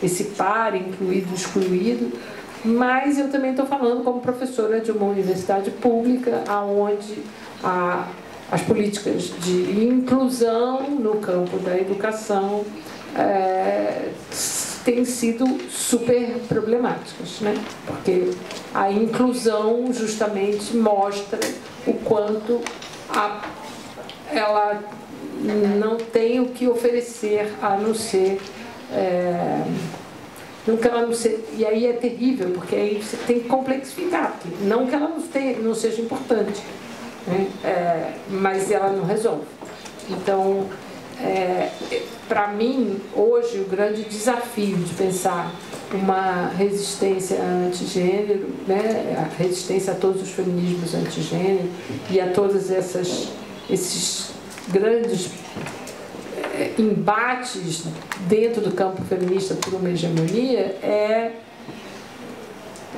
esse par incluído-excluído, mas eu também estou falando como professora de uma universidade pública, onde as políticas de inclusão no campo da educação têm sido super problemáticas, né? Porque a inclusão justamente mostra o quanto ela não tem o que oferecer a não ser e aí é terrível, porque aí você tem que complexificar, porque não que ela não seja importante, né? Mas ela não resolve. Então, para mim, hoje, o grande desafio de pensar uma resistência antigênero, né, a resistência a todos os feminismos antigênero e a todos esses grandes embates dentro do campo feminista por uma hegemonia, é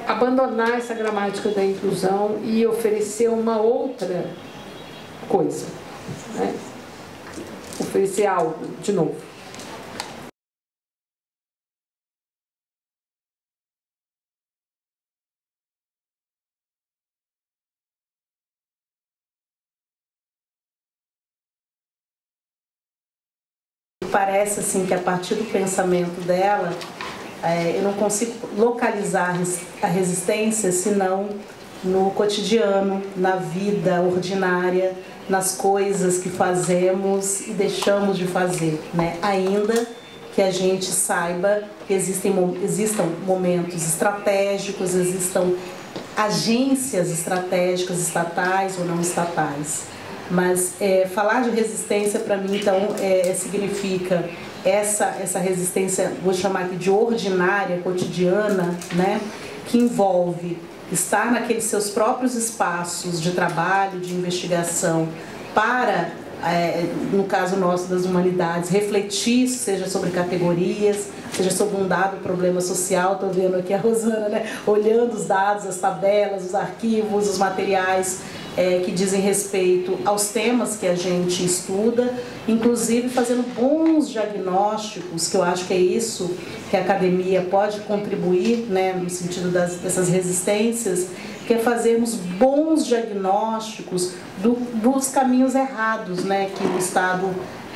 abandonar essa gramática da inclusão e oferecer uma outra coisa, né? Oferecer algo, de novo.
Parece assim que a partir do pensamento dela, eu não consigo localizar a resistência senão no cotidiano, na vida ordinária, nas coisas que fazemos e deixamos de fazer, né? Ainda que a gente saiba que existam momentos estratégicos, existam agências estratégicas, estatais ou não estatais. Mas falar de resistência para mim, então, significa essa resistência, vou chamar aqui de ordinária, cotidiana, né? Que envolve estar naqueles seus próprios espaços de trabalho, de investigação, para, no caso nosso das humanidades, refletir, seja sobre categorias, seja sobre um dado problema social. Estou vendo aqui a Rosana, né, olhando os dados, as tabelas, os arquivos, os materiais que dizem respeito aos temas que a gente estuda, inclusive fazendo bons diagnósticos, que eu acho que é isso que a academia pode contribuir, né, no sentido dessas resistências, que é fazermos bons diagnósticos dos caminhos errados, né, que o Estado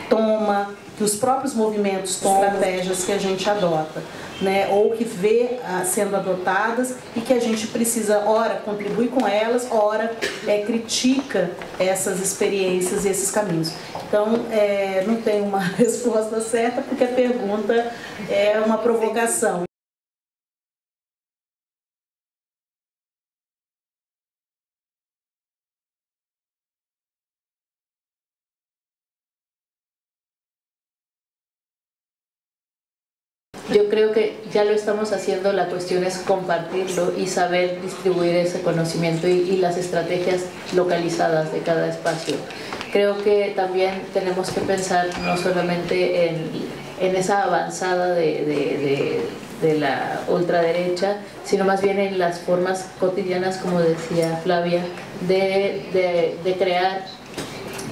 toma, que os próprios movimentos tomam, estratégias que a gente adota, né, ou que vê sendo adotadas e que a gente precisa, ora, contribuir com elas, ora, critica essas experiências e esses caminhos. Então, não tem uma resposta certa, porque a pergunta é uma provocação.
Yo creo que ya lo estamos haciendo, la cuestión es compartirlo y saber distribuir ese conocimiento y las estrategias localizadas de cada espacio. Creo que también tenemos que pensar no solamente en esa avanzada de la ultraderecha, sino más bien en las formas cotidianas, como decía Flavia, de crear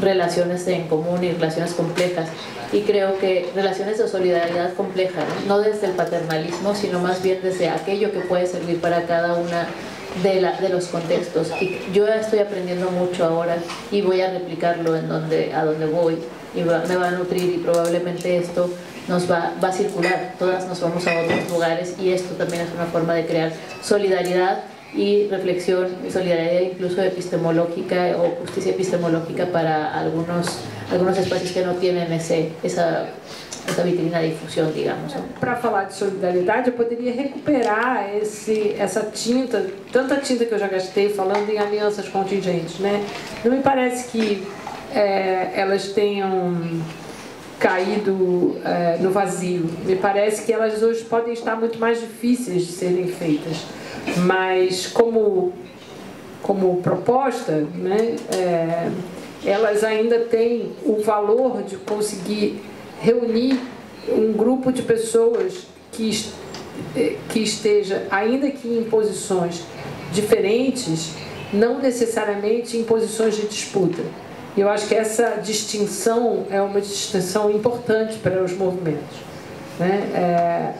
relaciones en común y relaciones complejas. Y creo que relaciones de solidaridad compleja, no desde el paternalismo, sino más bien desde aquello que puede servir para cada una de los contextos. Y yo estoy aprendiendo mucho ahora y voy a replicarlo a donde voy y me va a nutrir, y probablemente esto nos va a circular, todas nos vamos a otros lugares, y esto también es una forma de crear solidaridad y reflexión, y solidaridad incluso epistemológica o justicia epistemológica para algunos espacios que no tienen esa vitrina de difusão, digamos.
Para falar de solidariedade, eu poderia recuperar essa tinta, tanta tinta que eu já gastei falando em alianças contingentes, né? Não me parece que elas tenham caído no vazio. Me parece que elas hoje podem estar muito mais difíceis de serem feitas, mas como proposta, né, elas ainda têm o valor de conseguir reunir um grupo de pessoas que esteja, ainda que em posições diferentes, não necessariamente em posições de disputa. E eu acho que essa distinção é uma distinção importante para os movimentos, né?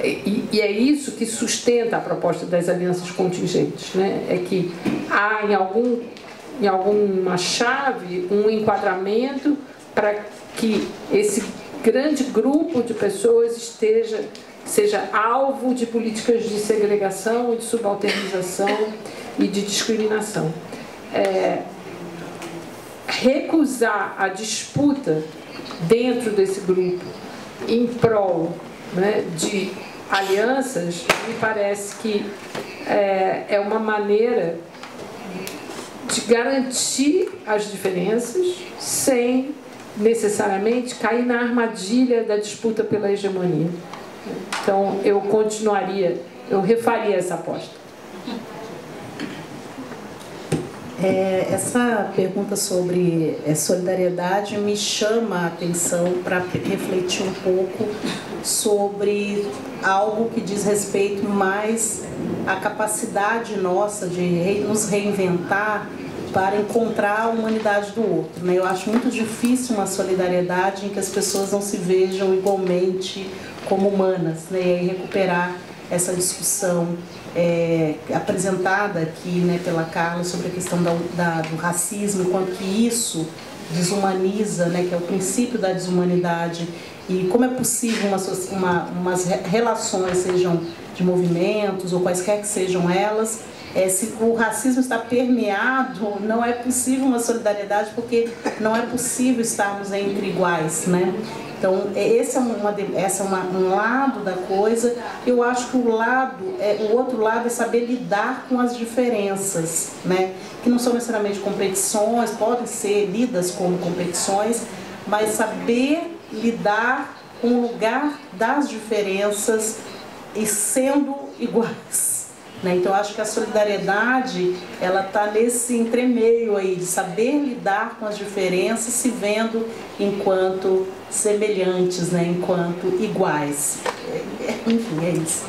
E é isso que sustenta a proposta das alianças contingentes, né? É que há em alguma chave um enquadramento para que esse grande grupo de pessoas seja alvo de políticas de segregação, de subalternização e de discriminação. Recusar a disputa dentro desse grupo em prol, né, de alianças, me parece que é uma maneira de garantir as diferenças sem necessariamente cair na armadilha da disputa pela hegemonia. Então, eu refaria essa aposta.
Essa pergunta sobre solidariedade me chama a atenção para refletir um pouco sobre algo que diz respeito mais à capacidade nossa de nos reinventar para encontrar a humanidade do outro, né? Eu acho muito difícil uma solidariedade em que as pessoas não se vejam igualmente como humanas, né? E aí recuperar essa discussão apresentada aqui, né, pela Carla sobre a questão do racismo, quanto que isso desumaniza, né, que é o princípio da desumanidade, e como é possível umas relações, sejam de movimentos ou quaisquer que sejam elas, se o racismo está permeado, não é possível uma solidariedade, porque não é possível estarmos entre iguais, né? Então, esse é um lado da coisa. Eu acho que o outro lado é saber lidar com as diferenças, né? Que não são necessariamente competições, podem ser lidas como competições, mas saber lidar com o lugar das diferenças e sendo iguais. Então, acho que a solidariedade, ela está nesse entremeio aí, de saber lidar com as diferenças, se vendo enquanto semelhantes, né? Enquanto iguais. Enfim, é isso.